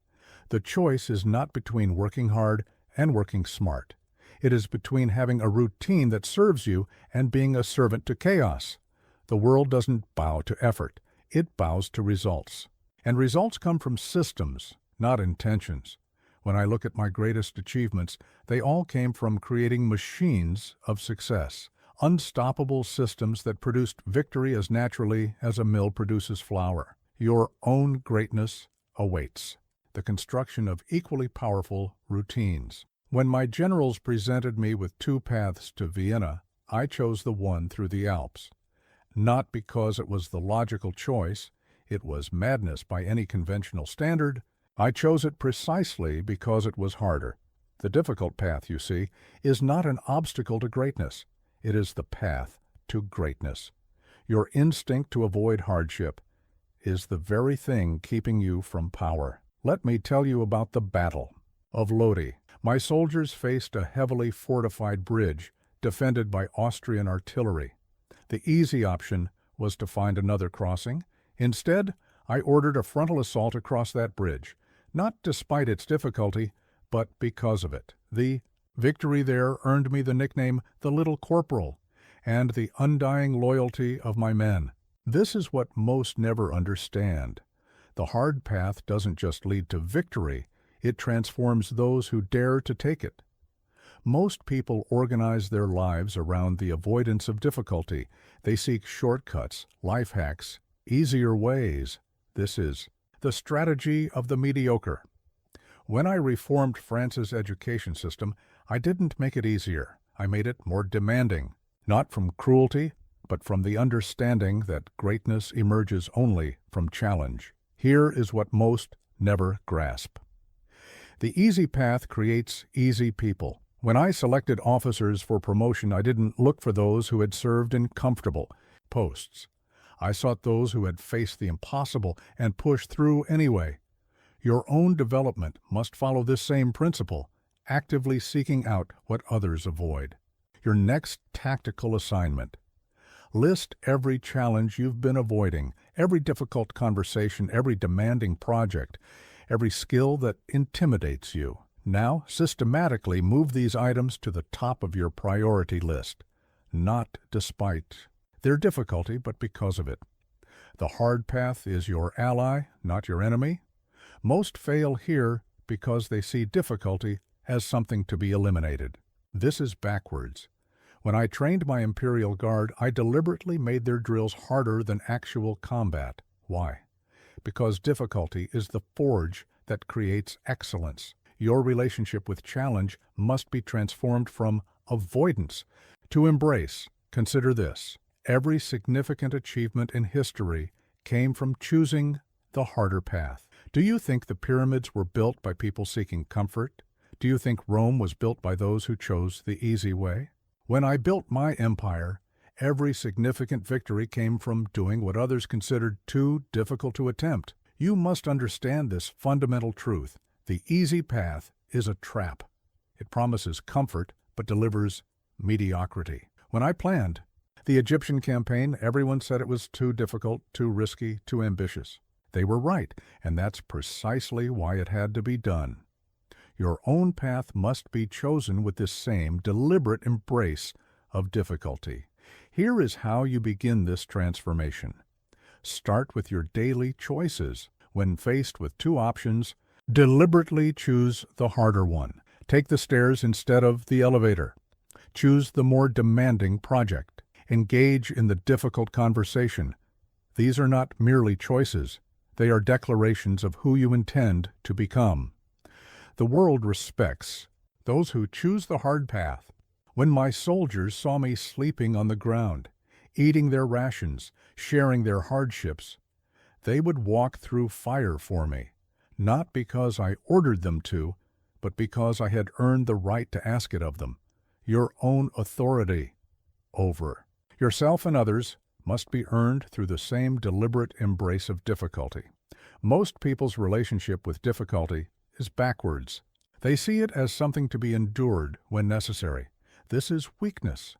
A: The choice is not between working hard and working smart. It is between having a routine that serves you and being a servant to chaos. The world doesn't bow to effort. It bows to results. And results come from systems, not intentions. When I look at my greatest achievements, they all came from creating machines of success, unstoppable systems that produced victory as naturally as a mill produces flour. Your own greatness awaits. The construction of equally powerful routines. When my generals presented me with two paths to Vienna, I chose the one through the Alps. Not because it was the logical choice, it was madness by any conventional standard. I chose it precisely because it was harder. The difficult path, you see, is not an obstacle to greatness. It is the path to greatness. Your instinct to avoid hardship is the very thing keeping you from power. Let me tell you about the Battle of Lodi. My soldiers faced a heavily fortified bridge defended by Austrian artillery. The easy option was to find another crossing. Instead, I ordered a frontal assault across that bridge, not despite its difficulty, but because of it. The victory there earned me the nickname the Little Corporal and the undying loyalty of my men. This is what most never understand. The hard path doesn't just lead to victory, it transforms those who dare to take it. Most people organize their lives around the avoidance of difficulty. They seek shortcuts, life hacks, easier ways. This is the strategy of the mediocre. When I reformed France's education system, I didn't make it easier. I made it more demanding, not from cruelty, but from the understanding that greatness emerges only from challenge. Here is what most never grasp. The easy path creates easy people. When I selected officers for promotion, I didn't look for those who had served in comfortable posts. I sought those who had faced the impossible and pushed through anyway. Your own development must follow this same principle, actively seeking out what others avoid. Your next tactical assignment. List every challenge you've been avoiding, every difficult conversation, every demanding project, every skill that intimidates you. Now, systematically move these items to the top of your priority list, not despite their difficulty, but because of it. The hard path is your ally, not your enemy. Most fail here because they see difficulty as something to be eliminated. This is backwards. When I trained my Imperial Guard, I deliberately made their drills harder than actual combat. Why? Because difficulty is the forge that creates excellence. Your relationship with challenge must be transformed from avoidance to embrace. Consider this: every significant achievement in history came from choosing the harder path. Do you think the pyramids were built by people seeking comfort? Do you think Rome was built by those who chose the easy way? When I built my empire, every significant victory came from doing what others considered too difficult to attempt. You must understand this fundamental truth. The easy path is a trap. It promises comfort, but delivers mediocrity. When I planned the Egyptian campaign, everyone said it was too difficult, too risky, too ambitious. They were right, and that's precisely why it had to be done. Your own path must be chosen with this same deliberate embrace of difficulty. Here is how you begin this transformation. Start with your daily choices. When faced with two options, deliberately choose the harder one. Take the stairs instead of the elevator. Choose the more demanding project. Engage in the difficult conversation. These are not merely choices. They are declarations of who you intend to become. The world respects those who choose the hard path. When my soldiers saw me sleeping on the ground, eating their rations, sharing their hardships, they would walk through fire for me, not because I ordered them to, but because I had earned the right to ask it of them. Your own authority over yourself and others must be earned through the same deliberate embrace of difficulty. Most people's relationship with difficulty is backwards. They see it as something to be endured when necessary. This is weakness.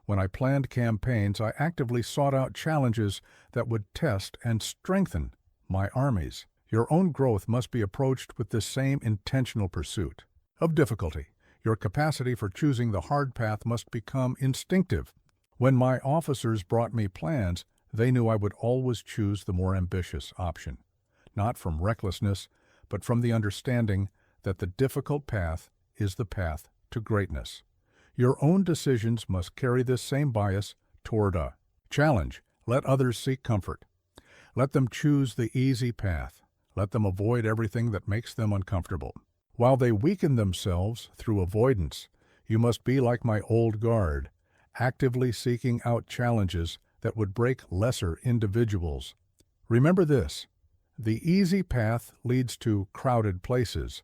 A: When I planned campaigns, I actively sought out challenges that would test and strengthen my armies. Your own growth must be approached with this same intentional pursuit of difficulty. Your capacity for choosing the hard path must become instinctive. When my officers brought me plans, they knew I would always choose the more ambitious option, not from recklessness, but from the understanding that the difficult path is the path to greatness. Your own decisions must carry this same bias toward a challenge. Let others seek comfort. Let them choose the easy path. Let them avoid everything that makes them uncomfortable. While they weaken themselves through avoidance, you must be like my old guard, actively seeking out challenges that would break lesser individuals. Remember this: the easy path leads to crowded places.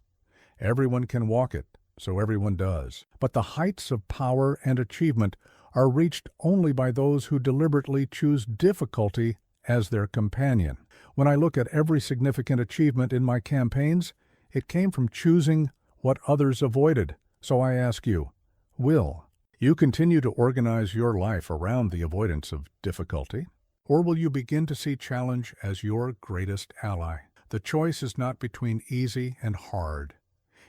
A: Everyone can walk it, so everyone does. But the heights of power and achievement are reached only by those who deliberately choose difficulty as their companion. When I look at every significant achievement in my campaigns, it came from choosing what others avoided. So I ask you, will you continue to organize your life around the avoidance of difficulty? Or will you begin to see challenge as your greatest ally? The choice is not between easy and hard.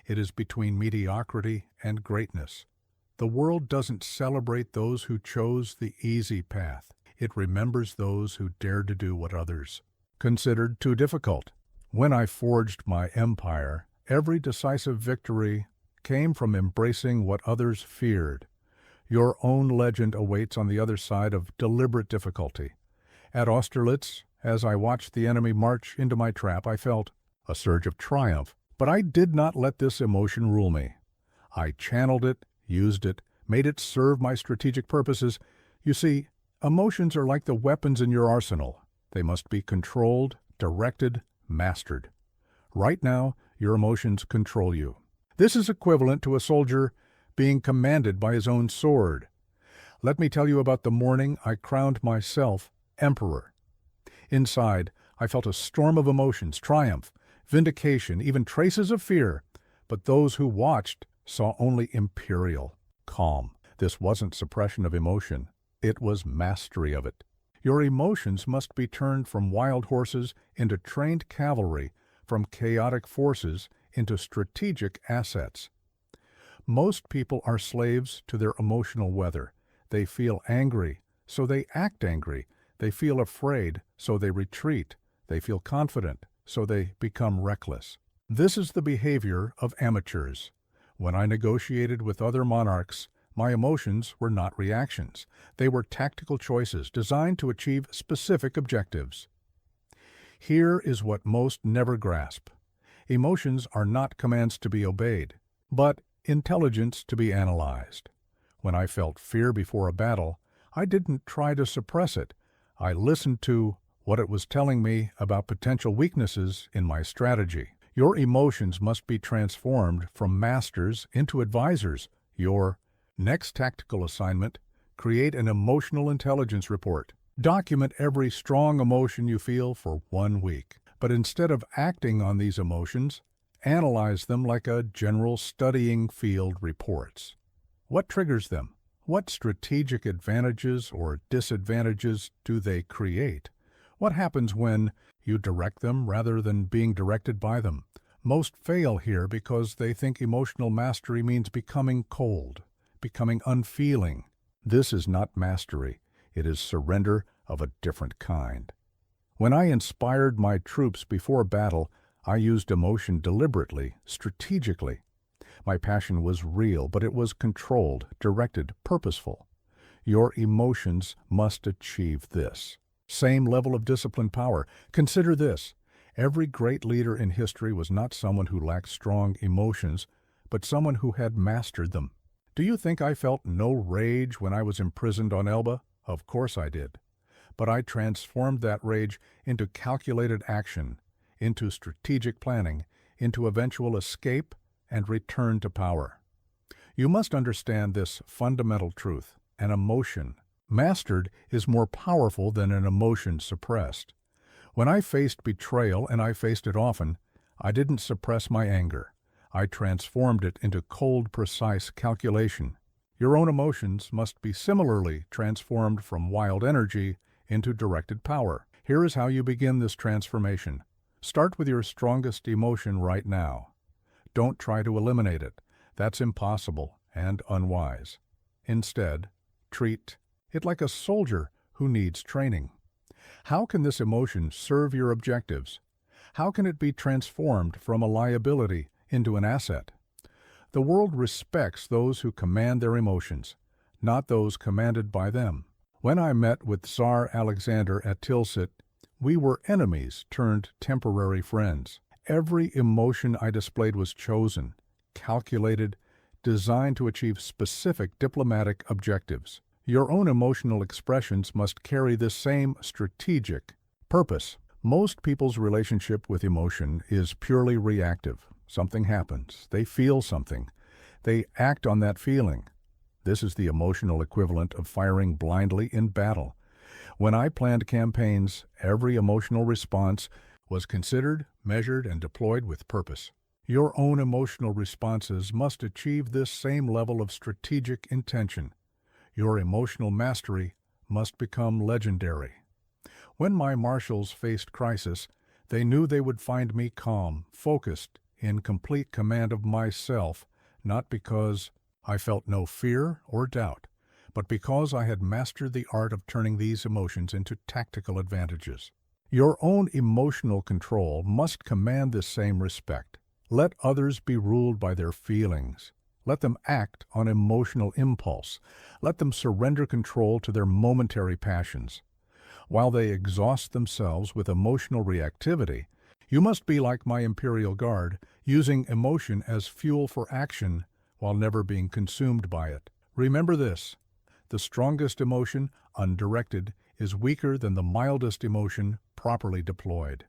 A: It is between mediocrity and greatness. The world doesn't celebrate those who chose the easy path. It remembers those who dared to do what others considered too difficult. When I forged my empire, every decisive victory came from embracing what others feared. Your own legend awaits on the other side of deliberate difficulty. At Austerlitz, as I watched the enemy march into my trap, I felt a surge of triumph. But I did not let this emotion rule me. I channeled it, used it, made it serve my strategic purposes. You see, emotions are like the weapons in your arsenal. They must be controlled, directed, mastered. Right now, your emotions control you. This is equivalent to a soldier being commanded by his own sword. Let me tell you about the morning I crowned myself emperor. Inside, I felt a storm of emotions, triumph, vindication, even traces of fear. But those who watched saw only imperial calm. This wasn't suppression of emotion. It was mastery of it. Your emotions must be turned from wild horses into trained cavalry, from chaotic forces into strategic assets. Most people are slaves to their emotional weather. They feel angry, so they act angry. They feel afraid, so they retreat. They feel confident, so they become reckless. This is the behavior of amateurs. When I negotiated with other monarchs, my emotions were not reactions. They were tactical choices designed to achieve specific objectives. Here is what most never grasp. Emotions are not commands to be obeyed, but intelligence to be analyzed. When I felt fear before a battle, I didn't try to suppress it. I listened to what it was telling me about potential weaknesses in my strategy. Your emotions must be transformed from masters into advisors. Your next tactical assignment: create an emotional intelligence report. Document every strong emotion you feel for 1 week. But instead of acting on these emotions, analyze them like a general studying field reports. What triggers them? What strategic advantages or disadvantages do they create? What happens when you direct them rather than being directed by them? Most fail here because they think emotional mastery means becoming cold, becoming unfeeling. This is not mastery. It is surrender of a different kind. When I inspired my troops before battle, I used emotion deliberately, strategically. My passion was real, but it was controlled, directed, purposeful. Your emotions must achieve this. Same level of disciplined power. Consider this. Every great leader in history was not someone who lacked strong emotions, but someone who had mastered them. Do you think I felt no rage when I was imprisoned on Elba? Of course I did. But I transformed that rage into calculated action, into strategic planning, into eventual escape and return to power. You must understand this fundamental truth. An emotion mastered is more powerful than an emotion suppressed. When I faced betrayal, and I faced it often, I didn't suppress my anger. I transformed it into cold, precise calculation. Your own emotions must be similarly transformed from wild energy into directed power. Here is how you begin this transformation. Start with your strongest emotion right now. Don't try to eliminate it. That's impossible and unwise. Instead, treat it like a soldier who needs training. How can this emotion serve your objectives? How can it be transformed from a liability into an asset? The world respects those who command their emotions, not those commanded by them. When I met with Tsar Alexander at Tilsit, we were enemies turned temporary friends. Every emotion I displayed was chosen, calculated, designed to achieve specific diplomatic objectives. Your own emotional expressions must carry this same strategic purpose. Most people's relationship with emotion is purely reactive. Something happens. They feel something. They act on that feeling. This is the emotional equivalent of firing blindly in battle. When I planned campaigns, every emotional response was considered, measured, and deployed with purpose. Your own emotional responses must achieve this same level of strategic intention. Your emotional mastery must become legendary. When my marshals faced crisis, they knew they would find me calm, focused, in complete command of myself, not because I felt no fear or doubt, but because I had mastered the art of turning these emotions into tactical advantages. Your own emotional control must command this same respect. Let others be ruled by their feelings. Let them act on emotional impulse. Let them surrender control to their momentary passions. While they exhaust themselves with emotional reactivity, you must be like my Imperial Guard, using emotion as fuel for action while never being consumed by it. Remember this: the strongest emotion, undirected, is weaker than the mildest emotion, properly deployed.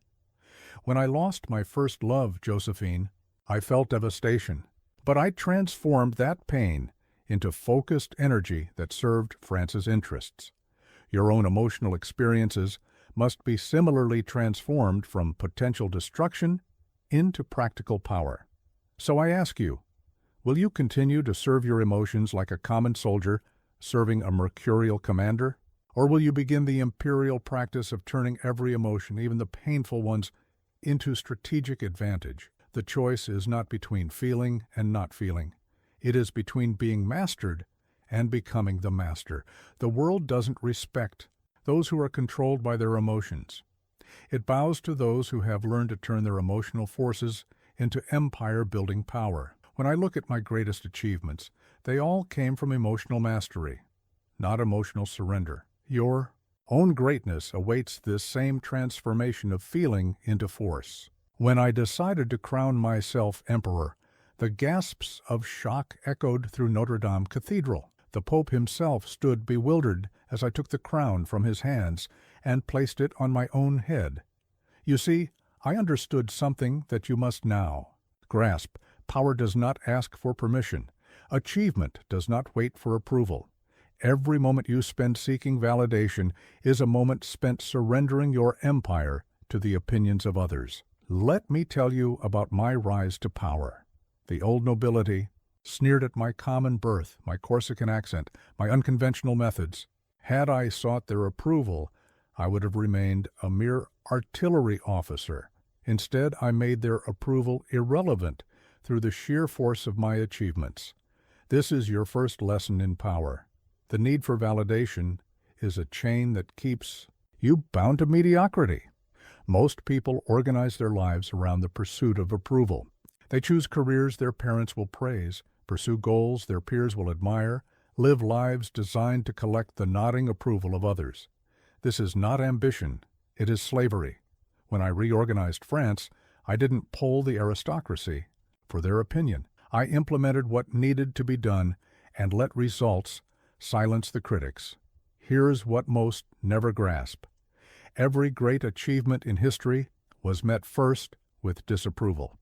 A: When I lost my first love, Josephine, I felt devastation, but I transformed that pain into focused energy that served France's interests. Your own emotional experiences must be similarly transformed from potential destruction into practical power. So I ask you, will you continue to serve your emotions like a common soldier serving a mercurial commander? Or will you begin the imperial practice of turning every emotion, even the painful ones, into strategic advantage? The choice is not between feeling and not feeling. It is between being mastered and becoming the master. The world doesn't respect those who are controlled by their emotions. It bows to those who have learned to turn their emotional forces into empire-building power. When I look at my greatest achievements, they all came from emotional mastery, not emotional surrender. Your own greatness awaits this same transformation of feeling into force. When I decided to crown myself emperor, the gasps of shock echoed through Notre Dame Cathedral. The Pope himself stood bewildered as I took the crown from his hands and placed it on my own head. You see, I understood something that you must now grasp. Power does not ask for permission. Achievement does not wait for approval. Every moment you spend seeking validation is a moment spent surrendering your empire to the opinions of others. Let me tell you about my rise to power. The old nobility sneered at my common birth, my Corsican accent, my unconventional methods. Had I sought their approval, I would have remained a mere artillery officer. Instead, I made their approval irrelevant through the sheer force of my achievements. This is your first lesson in power. The need for validation is a chain that keeps you bound to mediocrity. Most people organize their lives around the pursuit of approval. They choose careers their parents will praise, pursue goals their peers will admire, live lives designed to collect the nodding approval of others. This is not ambition, it is slavery. When I reorganized France, I didn't poll the aristocracy for their opinion. I implemented what needed to be done and let results silence the critics. Here's what most never grasp. Every great achievement in history was met first with disapproval.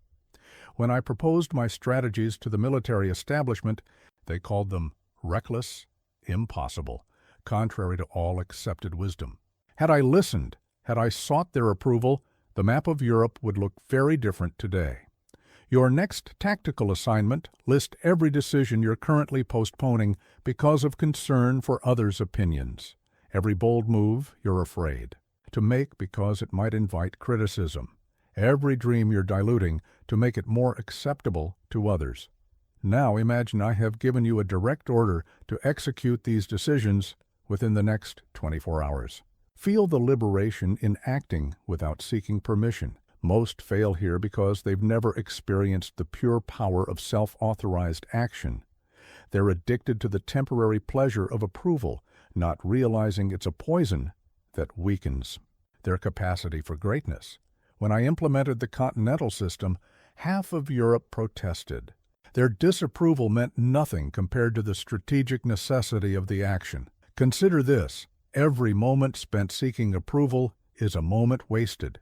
A: When I proposed my strategies to the military establishment, they called them reckless, impossible, contrary to all accepted wisdom. Had I listened, had I sought their approval, the map of Europe would look very different today. Your next tactical assignment, list every decision you're currently postponing because of concern for others' opinions. Every bold move you're afraid to make because it might invite criticism. Every dream you're diluting to make it more acceptable to others. Now imagine I have given you a direct order to execute these decisions within the next 24 hours. Feel the liberation in acting without seeking permission. Most fail here because they've never experienced the pure power of self-authorized action. They're addicted to the temporary pleasure of approval, not realizing it's a poison that weakens their capacity for greatness. When I implemented the continental system, half of Europe protested. Their disapproval meant nothing compared to the strategic necessity of the action. Consider this: every moment spent seeking approval is a moment wasted.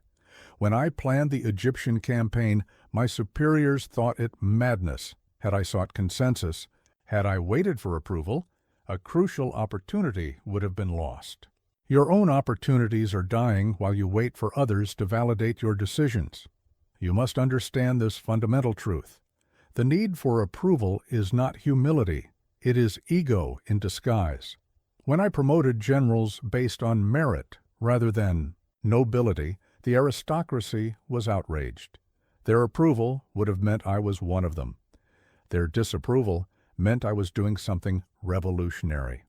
A: When I planned the Egyptian campaign, my superiors thought it madness. Had I sought consensus, had I waited for approval, a crucial opportunity would have been lost. Your own opportunities are dying while you wait for others to validate your decisions. You must understand this fundamental truth. The need for approval is not humility, it is ego in disguise. When I promoted generals based on merit rather than nobility, the aristocracy was outraged. Their approval would have meant I was one of them. Their disapproval meant I was doing something revolutionary.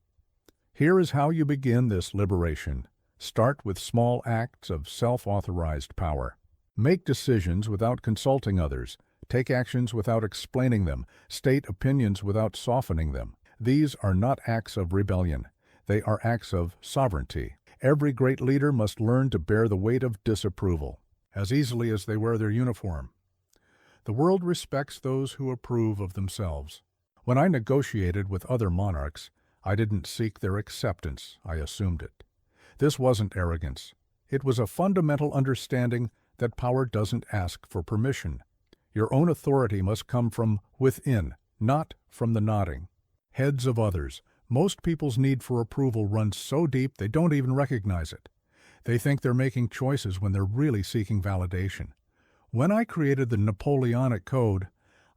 A: Here is how you begin this liberation. Start with small acts of self-authorized power. Make decisions without consulting others. Take actions without explaining them. State opinions without softening them. These are not acts of rebellion. They are acts of sovereignty. Every great leader must learn to bear the weight of disapproval as easily as they wear their uniform. The world respects those who approve of themselves. When I negotiated with other monarchs, I didn't seek their acceptance, I assumed it. This wasn't arrogance. It was a fundamental understanding that power doesn't ask for permission. Your own authority must come from within, not from the nodding heads of others. Most people's need for approval runs so deep they don't even recognize it. They think they're making choices when they're really seeking validation. When I created the Napoleonic Code,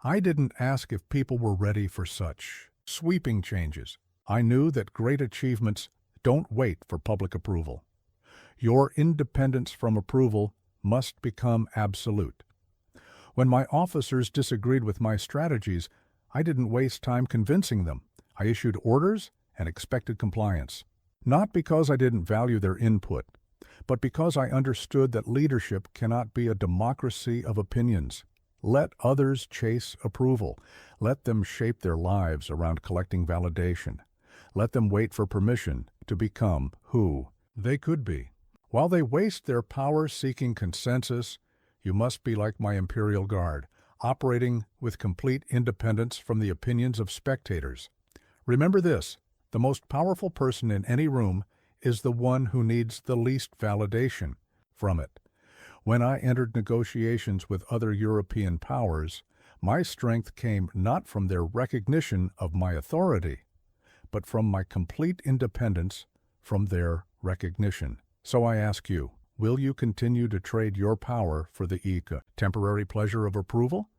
A: I didn't ask if people were ready for such sweeping changes. I knew that great achievements don't wait for public approval. Your independence from approval must become absolute. When my officers disagreed with my strategies, I didn't waste time convincing them. I issued orders and expected compliance, not because I didn't value their input, but because I understood that leadership cannot be a democracy of opinions. Let others chase approval. Let them shape their lives around collecting validation. Let them wait for permission to become who they could be. While they waste their power seeking consensus, you must be like my Imperial Guard, operating with complete independence from the opinions of spectators. Remember this: the most powerful person in any room is the one who needs the least validation from it. When I entered negotiations with other European powers, my strength came not from their recognition of my authority, but from my complete independence from their recognition. So I ask you, will you continue to trade your power for the temporary pleasure of approval?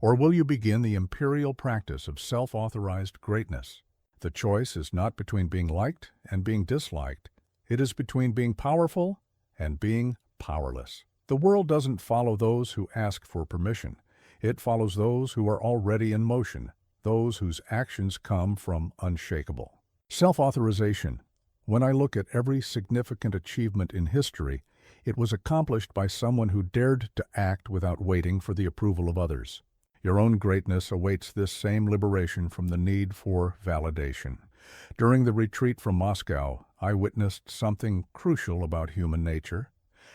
A: Or will you begin the imperial practice of self-authorized greatness? The choice is not between being liked and being disliked. It is between being powerful and being powerless. The world doesn't follow those who ask for permission. It follows those who are already in motion, those whose actions come from unshakable self-authorization. When I look at every significant achievement in history, it was accomplished by someone who dared to act without waiting for the approval of others. Your own greatness awaits this same liberation from the need for validation. During the retreat from Moscow, I witnessed something crucial about human nature.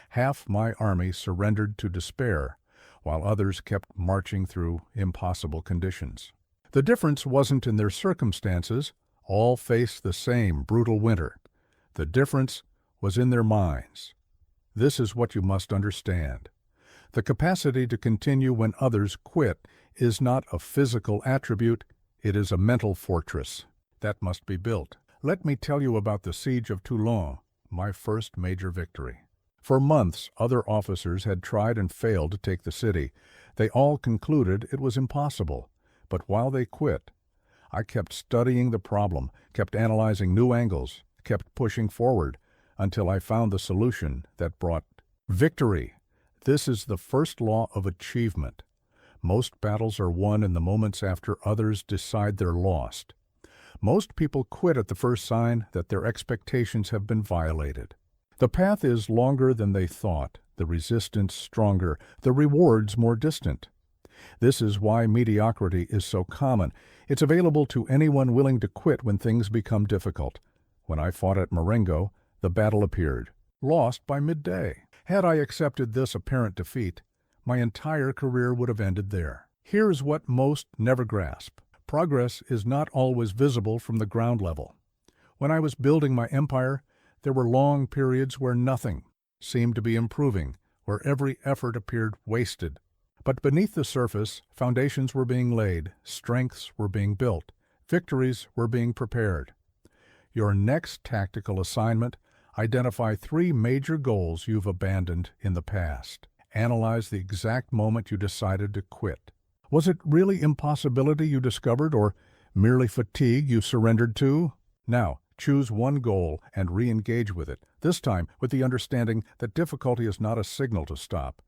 A: Half my army surrendered to despair, while others kept marching through impossible conditions. The difference wasn't in their circumstances. All faced the same brutal winter. The difference was in their minds. This is what you must understand. The capacity to continue when others quit is not a physical attribute, it is a mental fortress that must be built. Let me tell you about the siege of Toulon, my first major victory. For months, other officers had tried and failed to take the city. They all concluded it was impossible. But while they quit, I kept studying the problem, kept analyzing new angles, kept pushing forward until I found the solution that brought victory. This is the first law of achievement. Most battles are won in the moments after others decide they're lost. Most people quit at the first sign that their expectations have been violated. The path is longer than they thought, the resistance stronger, the rewards more distant. This is why mediocrity is so common. It's available to anyone willing to quit when things become difficult. When I fought at Marengo, the battle appeared, lost by midday. Had I accepted this apparent defeat, my entire career would have ended there. Here's what most never grasp. Progress is not always visible from the ground level. When I was building my empire, there were long periods where nothing seemed to be improving, where every effort appeared wasted. But beneath the surface, foundations were being laid, strengths were being built, victories were being prepared. Your next tactical assignment: identify 3 major goals you've abandoned in the past. Analyze the exact moment you decided to quit. Was it really impossibility you discovered, or merely fatigue you surrendered to? Now, choose one goal and re-engage with it, this time with the understanding that difficulty is not a signal to stop.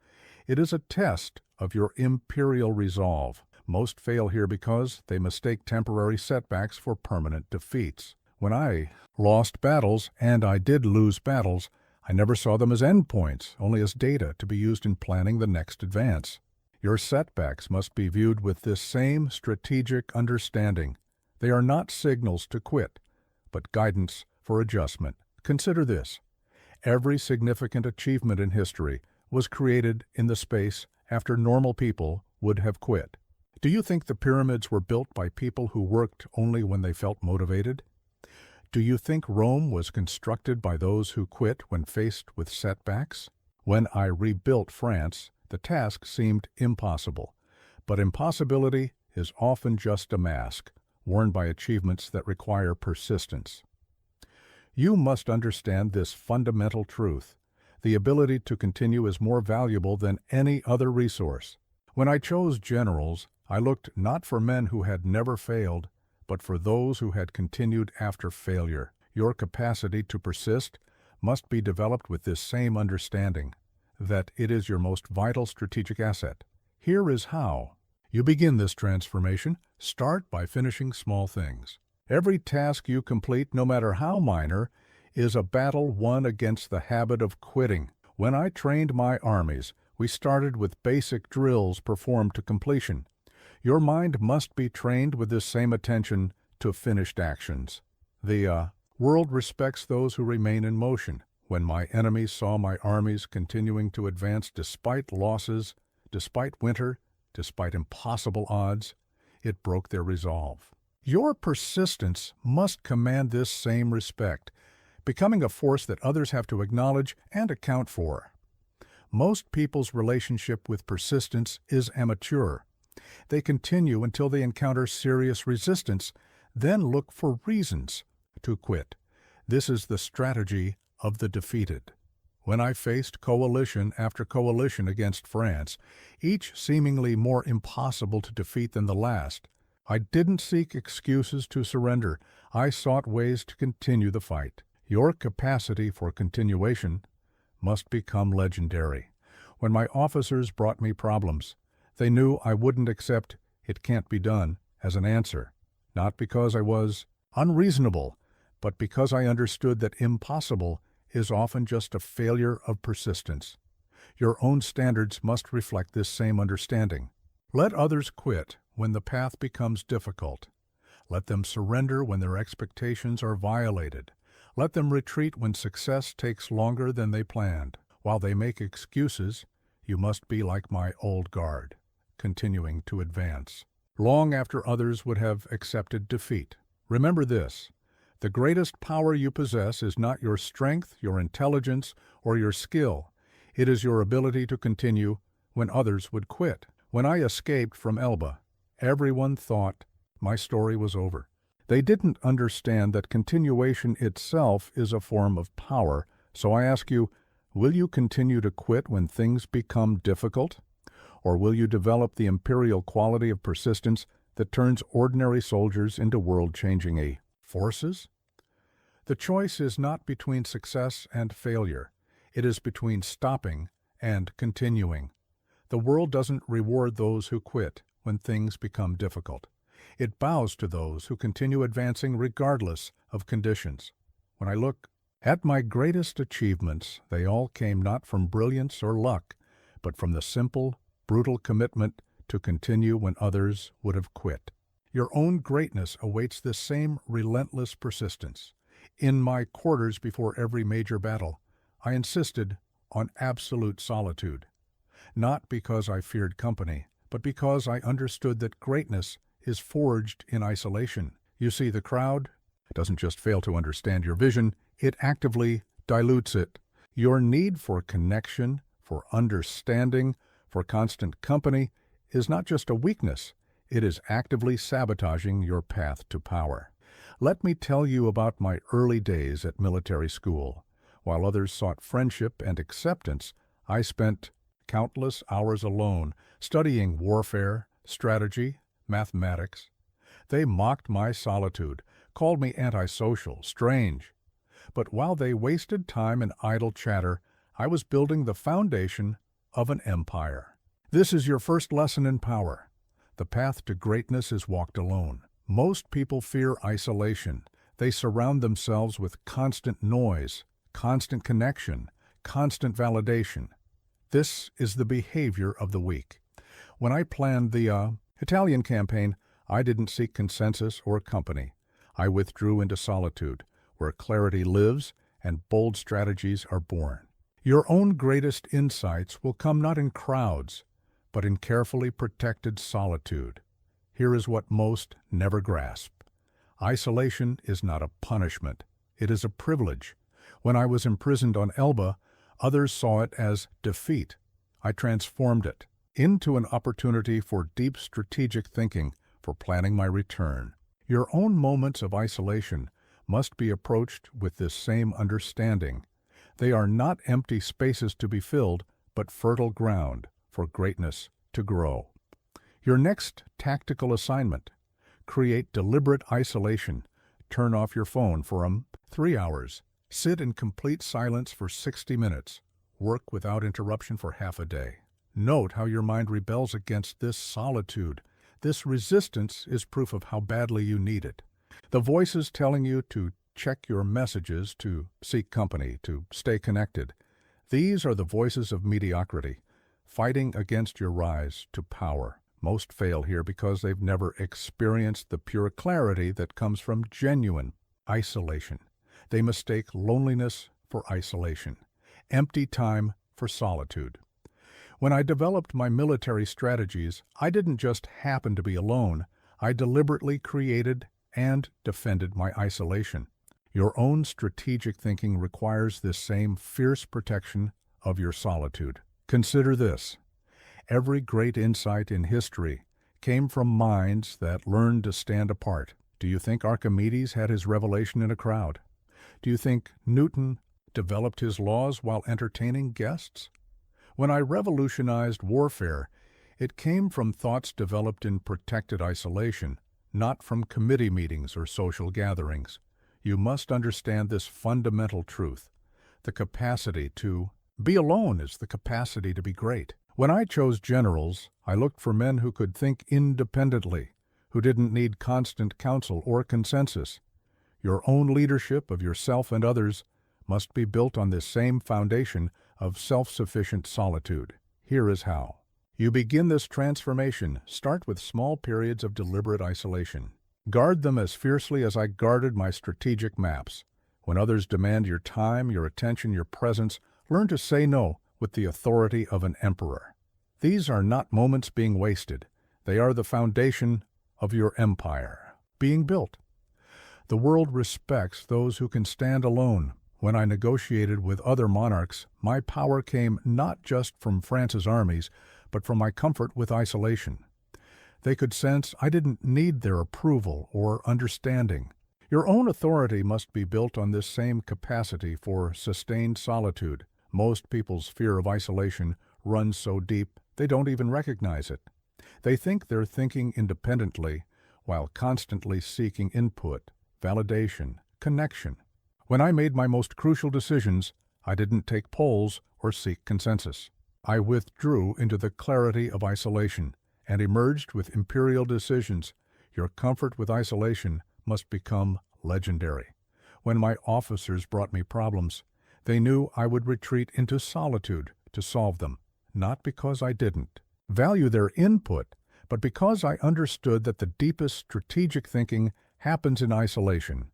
A: It is a test of your imperial resolve. Most fail here because they mistake temporary setbacks for permanent defeats. When I lost battles, and I did lose battles, I never saw them as endpoints, only as data to be used in planning the next advance. Your setbacks must be viewed with this same strategic understanding. They are not signals to quit, but guidance for adjustment. Consider this: every significant achievement in history was created in the space after normal people would have quit. Do you think the pyramids were built by people who worked only when they felt motivated? Do you think Rome was constructed by those who quit when faced with setbacks? When I rebuilt France, the task seemed impossible. But impossibility is often just a mask, worn by achievements that require persistence. You must understand this fundamental truth. The ability to continue is more valuable than any other resource. When I chose generals, I looked not for men who had never failed, but for those who had continued after failure. Your capacity to persist must be developed with this same understanding, that it is your most vital strategic asset. Here is how. You begin this transformation. Start by finishing small things. Every task you complete, no matter how minor, is a battle won against the habit of quitting. When I trained my armies, we started with basic drills performed to completion. Your mind must be trained with this same attention to finished actions. The world respects those who remain in motion. When my enemies saw my armies continuing to advance despite losses, despite winter, despite impossible odds, it broke their resolve. Your persistence must command this same respect, becoming a force that others have to acknowledge and account for. Most people's relationship with persistence is immature. They continue until they encounter serious resistance, then look for reasons to quit. This is the strategy of the defeated. When I faced coalition after coalition against France, each seemingly more impossible to defeat than the last, I didn't seek excuses to surrender. I sought ways to continue the fight. Your capacity for continuation must become legendary. When my officers brought me problems, they knew I wouldn't accept "it can't be done" as an answer, not because I was unreasonable, but because I understood that impossible is often just a failure of persistence. Your own standards must reflect this same understanding. Let others quit when the path becomes difficult. Let them surrender when their expectations are violated. Let them retreat when success takes longer than they planned. While they make excuses, you must be like my old guard, continuing to advance, long after others would have accepted defeat. Remember this: the greatest power you possess is not your strength, your intelligence, or your skill. It is your ability to continue when others would quit. When I escaped from Elba, everyone thought my story was over. They didn't understand that continuation itself is a form of power. So I ask you, will you continue to quit when things become difficult? Or will you develop the imperial quality of persistence that turns ordinary soldiers into world-changing forces? The choice is not between success and failure. It is between stopping and continuing. The world doesn't reward those who quit when things become difficult. It bows to those who continue advancing regardless of conditions. When I look at my greatest achievements, they all came not from brilliance or luck, but from the simple, brutal commitment to continue when others would have quit. Your own greatness awaits this same relentless persistence. In my quarters before every major battle, I insisted on absolute solitude, not because I feared company, but because I understood that greatness is forged in isolation. You see, the crowd doesn't just fail to understand your vision, it actively dilutes it. Your need for connection, for understanding, for constant company is not just a weakness, it is actively sabotaging your path to power. Let me tell you about my early days at military school. While others sought friendship and acceptance, I spent countless hours alone studying warfare, strategy, mathematics. They mocked my solitude, called me antisocial, strange. But while they wasted time in idle chatter, I was building the foundation of an empire. This is your first lesson in power. The path to greatness is walked alone. Most people fear isolation. They surround themselves with constant noise, constant connection, constant validation. This is the behavior of the weak. When I planned the Italian campaign, I didn't seek consensus or company. I withdrew into solitude, where clarity lives and bold strategies are born. Your own greatest insights will come not in crowds, but in carefully protected solitude. Here is what most never grasp. Isolation is not a punishment. It is a privilege. When I was imprisoned on Elba, others saw it as defeat. I transformed it into an opportunity for deep strategic thinking, for planning my return. Your own moments of isolation must be approached with this same understanding. They are not empty spaces to be filled, but fertile ground for greatness to grow. Your next tactical assignment: create deliberate isolation. Turn off your phone for 3 hours. Sit in complete silence for 60 minutes. Work without interruption for half a day. Note how your mind rebels against this solitude. This resistance is proof of how badly you need it. The voices telling you to check your messages, to seek company, to stay connected. These are the voices of mediocrity, fighting against your rise to power. Most fail here because they've never experienced the pure clarity that comes from genuine isolation. They mistake loneliness for isolation, empty time for solitude. When I developed my military strategies, I didn't just happen to be alone. I deliberately created and defended my isolation. Your own strategic thinking requires this same fierce protection of your solitude. Consider this: every great insight in history came from minds that learned to stand apart. Do you think Archimedes had his revelation in a crowd? Do you think Newton developed his laws while entertaining guests? When I revolutionized warfare, it came from thoughts developed in protected isolation, not from committee meetings or social gatherings. You must understand this fundamental truth. The capacity to be alone is the capacity to be great. When I chose generals, I looked for men who could think independently, who didn't need constant counsel or consensus. Your own leadership of yourself and others must be built on this same foundation of self-sufficient solitude. Here is how. You begin this transformation. Start with small periods of deliberate isolation. Guard them as fiercely as I guarded my strategic maps. When others demand your time, your attention, your presence, learn to say no with the authority of an emperor. These are not moments being wasted. They are the foundation of your empire being built. The world respects those who can stand alone. When I negotiated with other monarchs, my power came not just from France's armies, but from my comfort with isolation. They could sense I didn't need their approval or understanding. Your own authority must be built on this same capacity for sustained solitude. Most people's fear of isolation runs so deep they don't even recognize it. They think they're thinking independently while constantly seeking input, validation, connection. When I made my most crucial decisions, I didn't take polls or seek consensus. I withdrew into the clarity of isolation and emerged with imperial decisions. Your comfort with isolation must become legendary. When my officers brought me problems, they knew I would retreat into solitude to solve them, not because I didn't value their input, but because I understood that the deepest strategic thinking happens in isolation.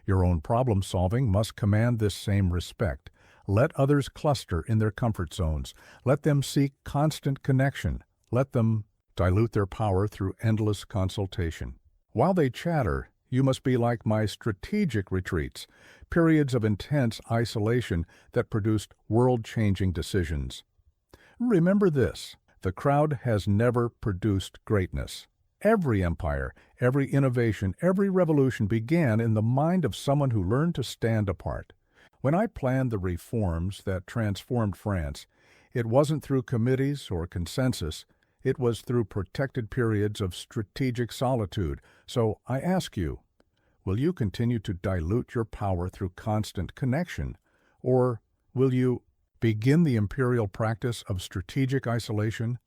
A: Your own problem-solving must command this same respect. Let others cluster in their comfort zones. Let them seek constant connection. Let them dilute their power through endless consultation. While they chatter, you must be like my strategic retreats, periods of intense isolation that produced world-changing decisions. Remember this: the crowd has never produced greatness. Every empire, every innovation, every revolution began in the mind of someone who learned to stand apart. When I planned the reforms that transformed France, it wasn't through committees or consensus. It was through protected periods of strategic solitude. So I ask you, will you continue to dilute your power through constant connection? Or will you begin the imperial practice of strategic isolation?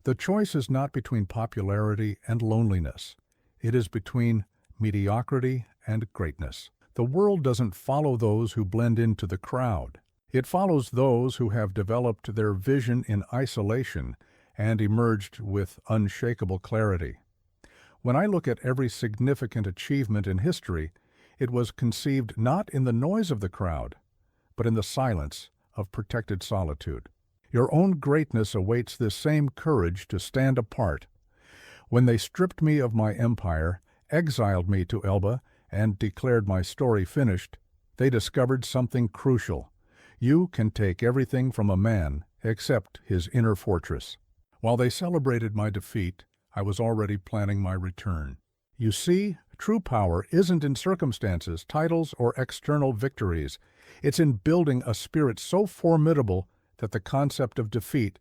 A: The choice is not between popularity and loneliness. It is between mediocrity and greatness. The world doesn't follow those who blend into the crowd. It follows those who have developed their vision in isolation and emerged with unshakable clarity. When I look at every significant achievement in history, it was conceived not in the noise of the crowd, but in the silence of protected solitude. Your own greatness awaits this same courage to stand apart. When they stripped me of my empire, exiled me to Elba, and declared my story finished, they discovered something crucial. You can take everything from a man except his inner fortress. While they celebrated my defeat, I was already planning my return. You see, true power isn't in circumstances, titles, or external victories. It's in building a spirit so formidable that the concept of defeat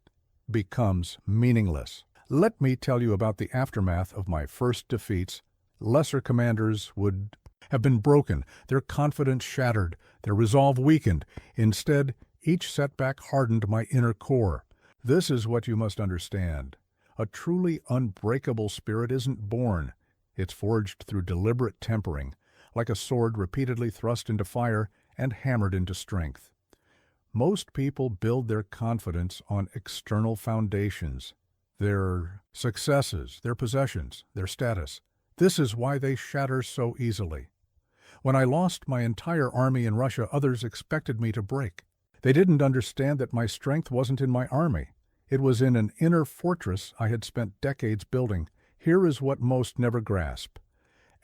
A: becomes meaningless. Let me tell you about the aftermath of my first defeats. Lesser commanders would have been broken, their confidence shattered, their resolve weakened. Instead, each setback hardened my inner core. This is what you must understand. A truly unbreakable spirit isn't born. It's forged through deliberate tempering, like a sword repeatedly thrust into fire and hammered into strength. Most people build their confidence on external foundations, their successes, their possessions, their status. This is why they shatter so easily. When I lost my entire army in Russia, others expected me to break. They didn't understand that my strength wasn't in my army. It was in an inner fortress I had spent decades building. Here is what most never grasp.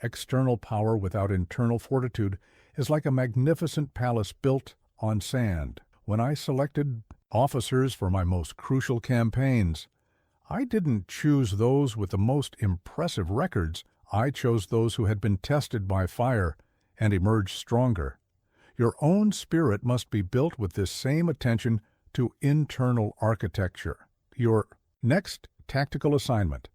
A: External power without internal fortitude is like a magnificent palace built on sand. When I selected officers for my most crucial campaigns, I didn't choose those with the most impressive records. I chose those who had been tested by fire and emerged stronger. Your own spirit must be built with this same attention to internal architecture. Your next tactical assignment: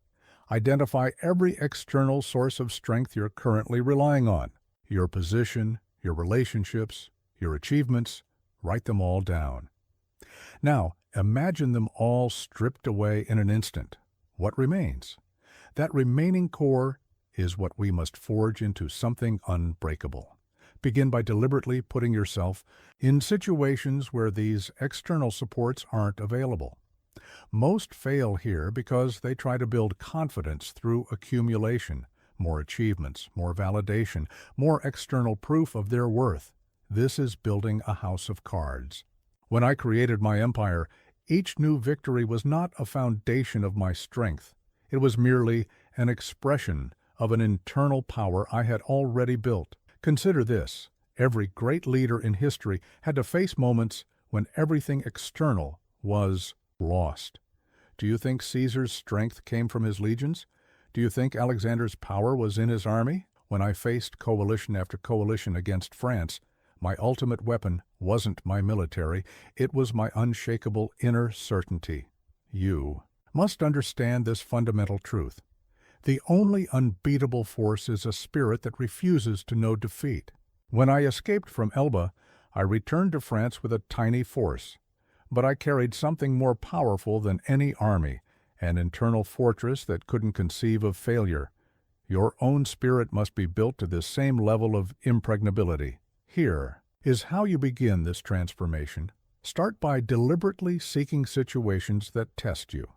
A: identify every external source of strength you're currently relying on. Your position, your relationships, your achievements, write them all down. Now, imagine them all stripped away in an instant. What remains? That remaining core is what we must forge into something unbreakable. Begin by deliberately putting yourself in situations where these external supports aren't available. Most fail here because they try to build confidence through accumulation. more achievements, more validation, more external proof of their worth. This is building a house of cards. When I created my empire, each new victory was not a foundation of my strength. It was merely an expression of an internal power I had already built. Consider this: every great leader in history had to face moments when everything external was lost. Do you think Caesar's strength came from his legions? Do you think Alexander's power was in his army? When I faced coalition after coalition against France, my ultimate weapon wasn't my military, it was my unshakable inner certainty. You must understand this fundamental truth. The only unbeatable force is a spirit that refuses to know defeat. When I escaped from Elba, I returned to France with a tiny force. But I carried something more powerful than any army, an internal fortress that couldn't conceive of failure. Your own spirit must be built to this same level of impregnability. Here is how you begin this transformation. Start by deliberately seeking situations that test you.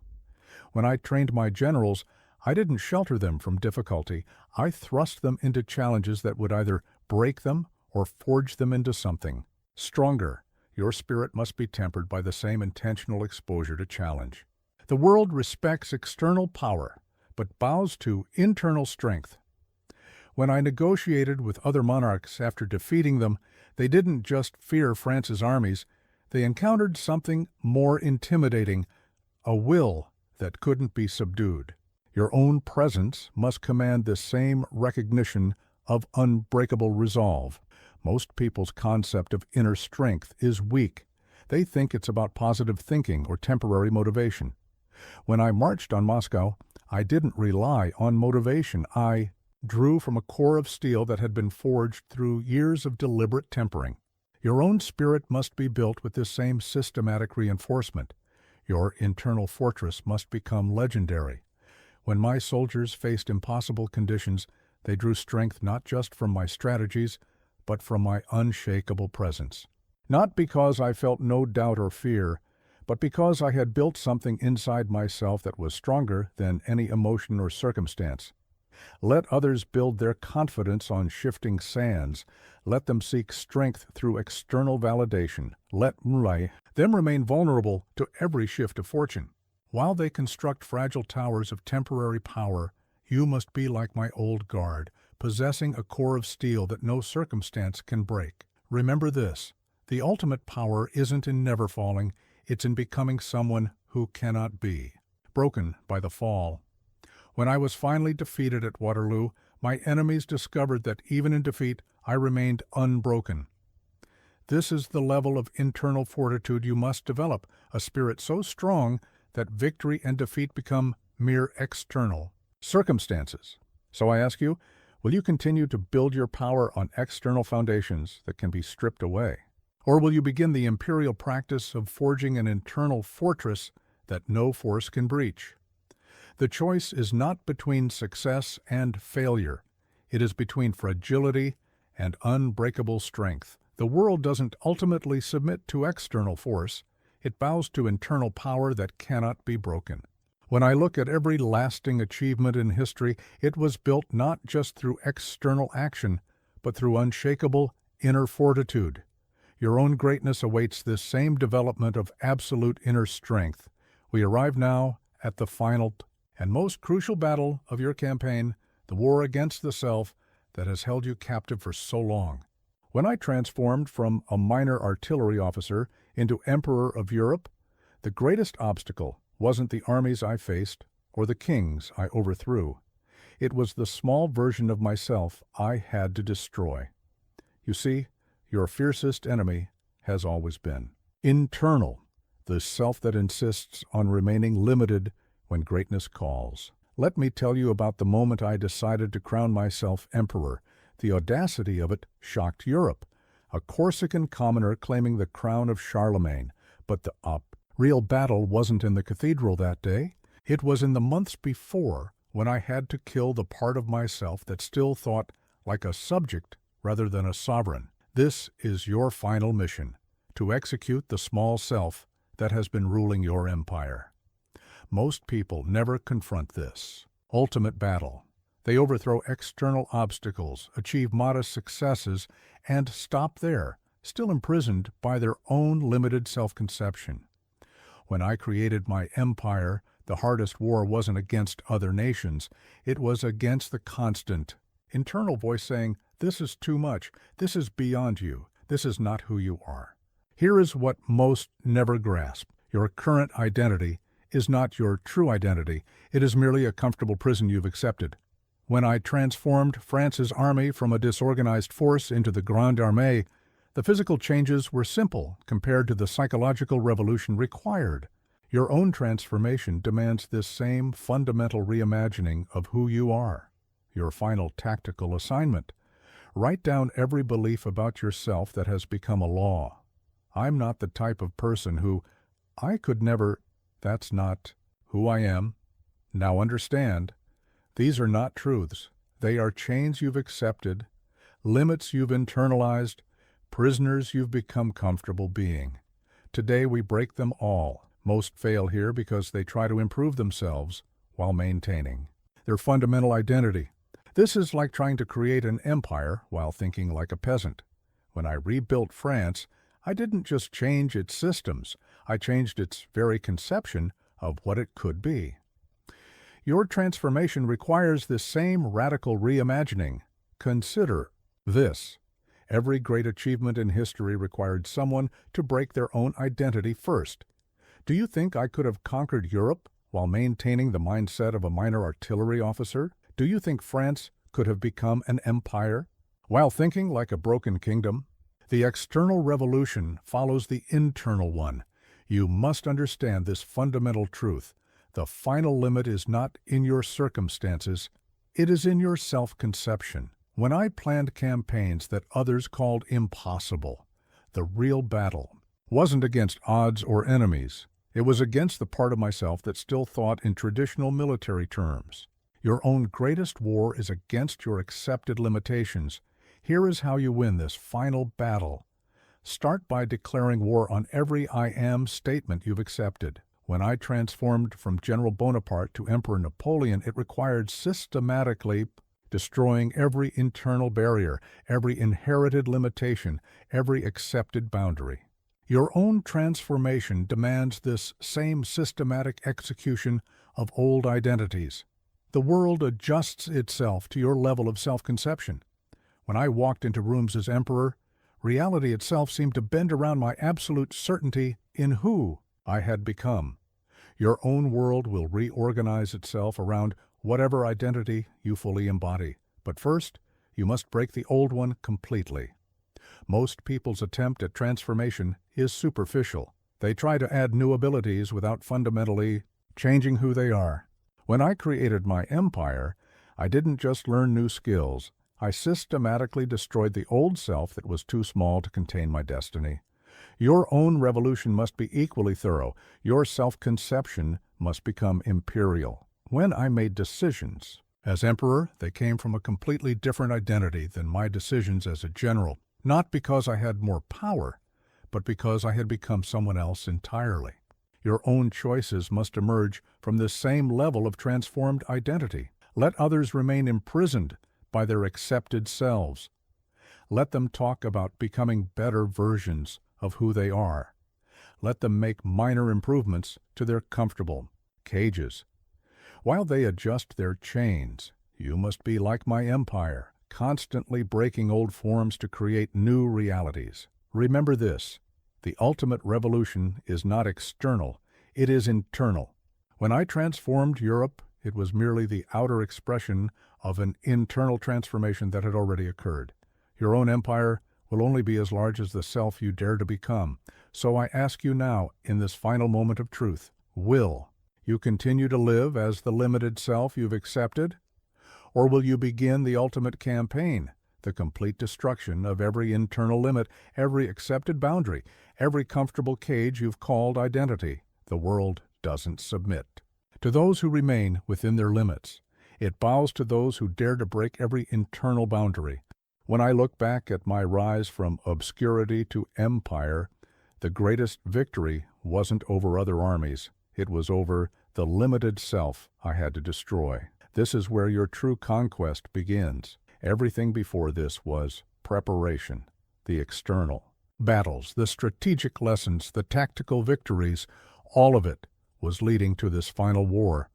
A: When I trained my generals, I didn't shelter them from difficulty. I thrust them into challenges that would either break them or forge them into something stronger. Your spirit must be tempered by the same intentional exposure to challenge. The world respects external power, but bows to internal strength. When I negotiated with other monarchs after defeating them, they didn't just fear France's armies, they encountered something more intimidating, a will that couldn't be subdued. Your own presence must command this same recognition of unbreakable resolve. Most people's concept of inner strength is weak. They think it's about positive thinking or temporary motivation. When I marched on Moscow, I didn't rely on motivation. I drew from a core of steel that had been forged through years of deliberate tempering. Your own spirit must be built with this same systematic reinforcement. Your internal fortress must become legendary. When my soldiers faced impossible conditions, they drew strength not just from my strategies, but from my unshakable presence. Not because I felt no doubt or fear, but because I had built something inside myself that was stronger than any emotion or circumstance. Let others build their confidence on shifting sands. Let them seek strength through external validation. Let them remain vulnerable to every shift of fortune. While they construct fragile towers of temporary power, you must be like my old guard, possessing a core of steel that no circumstance can break. Remember this: the ultimate power isn't in never falling, it's in becoming someone who cannot be broken by the fall. When I was finally defeated at Waterloo, my enemies discovered that even in defeat, I remained unbroken. This is the level of internal fortitude you must develop, a spirit so strong that victory and defeat become mere external circumstances. So I ask you, will you continue to build your power on external foundations that can be stripped away? Or will you begin the imperial practice of forging an internal fortress that no force can breach? The choice is not between success and failure. It is between fragility and unbreakable strength. The world doesn't ultimately submit to external force. It bows to internal power that cannot be broken. When I look at every lasting achievement in history, it was built not just through external action, but through unshakable inner fortitude. Your own greatness awaits this same development of absolute inner strength. We arrive now at the final and most crucial battle of your campaign, the war against the self that has held you captive for so long. When I transformed from a minor artillery officer into Emperor of Europe, the greatest obstacle wasn't the armies I faced or the kings I overthrew. It was the small version of myself I had to destroy. You see, your fiercest enemy has always been internal, the self that insists on remaining limited when greatness calls. Let me tell you about the moment I decided to crown myself emperor. The audacity of it shocked Europe. A Corsican commoner claiming the crown of Charlemagne. But the real battle wasn't in the cathedral that day. It was in the months before, when I had to kill the part of myself that still thought like a subject rather than a sovereign. This is your final mission, to execute the small self that has been ruling your empire. Most people never confront this ultimate battle. They overthrow external obstacles, achieve modest successes, and stop there, still imprisoned by their own limited self-conception. When I created my empire, the hardest war wasn't against other nations. It was against the constant internal voice saying, "This is too much. This is beyond you. This is not who you are." Here is what most never grasp. Your current identity is not your true identity. It is merely a comfortable prison you've accepted. When I transformed France's army from a disorganized force into the Grande Armée, the physical changes were simple compared to the psychological revolution required. Your own transformation demands this same fundamental reimagining of who you are. Your final tactical assignment: write down every belief about yourself that has become a law. I'm not the type of person who, I could never, that's not who I am. Now understand, these are not truths. They are chains you've accepted, limits you've internalized, prisoners you've become comfortable being. Today we break them all. Most fail here because they try to improve themselves while maintaining their fundamental identity. This is like trying to create an empire while thinking like a peasant. When I rebuilt France, I didn't just change its systems, I changed its very conception of what it could be. Your transformation requires this same radical reimagining. Consider this. Every great achievement in history required someone to break their own identity first. Do you think I could have conquered Europe while maintaining the mindset of a minor artillery officer? Do you think France could have become an empire while thinking like a broken kingdom? The external revolution follows the internal one. You must understand this fundamental truth. The final limit is not in your circumstances, it is in your self-conception. When I planned campaigns that others called impossible, the real battle wasn't against odds or enemies. It was against the part of myself that still thought in traditional military terms. Your own greatest war is against your accepted limitations. Here is how you win this final battle. Start by declaring war on every I am statement you've accepted. When I transformed from General Bonaparte to Emperor Napoleon, it required systematically destroying every internal barrier, every inherited limitation, every accepted boundary. Your own transformation demands this same systematic execution of old identities. The world adjusts itself to your level of self-conception. When I walked into rooms as emperor, reality itself seemed to bend around my absolute certainty in who I had become. Your own world will reorganize itself around whatever identity you fully embody. But first, you must break the old one completely. Most people's attempt at transformation is superficial. They try to add new abilities without fundamentally changing who they are. When I created my empire, I didn't just learn new skills. I systematically destroyed the old self that was too small to contain my destiny. Your own revolution must be equally thorough. Your self-conception must become imperial. When I made decisions as emperor, they came from a completely different identity than my decisions as a general, not because I had more power, but because I had become someone else entirely. Your own choices must emerge from this same level of transformed identity. Let others remain imprisoned by their accepted selves. Let them talk about becoming better versions of who they are. Let them make minor improvements to their comfortable cages. While they adjust their chains, you must be like my empire, constantly breaking old forms to create new realities. Remember this: the ultimate revolution is not external, it is internal. When I transformed Europe, it was merely the outer expression of an internal transformation that had already occurred. Your own empire will only be as large as the self you dare to become. So I ask you now, in this final moment of truth, will you continue to live as the limited self you've accepted? Or will you begin the ultimate campaign, the complete destruction of every internal limit, every accepted boundary, every comfortable cage you've called identity? The world doesn't submit to those who remain within their limits. It bows to those who dare to break every internal boundary. When I look back at my rise from obscurity to empire, the greatest victory wasn't over other armies. It was over the limited self I had to destroy. This is where your true conquest begins. Everything before this was preparation, the external. Battles, the strategic lessons, the tactical victories, all of it was leading to this final war,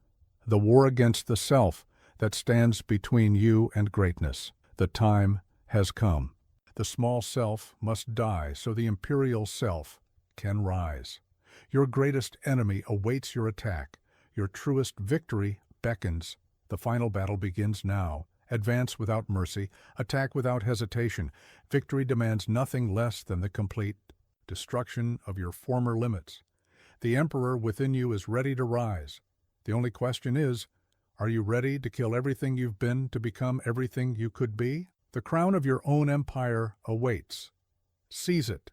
A: the war against the self that stands between you and greatness. The time has come. The small self must die so the imperial self can rise. Your greatest enemy awaits your attack. Your truest victory beckons. The final battle begins now. Advance without mercy, attack without hesitation. Victory demands nothing less than the complete destruction of your former limits. The emperor within you is ready to rise. The only question is, are you ready to kill everything you've been to become everything you could be? The crown of your own empire awaits. Seize it.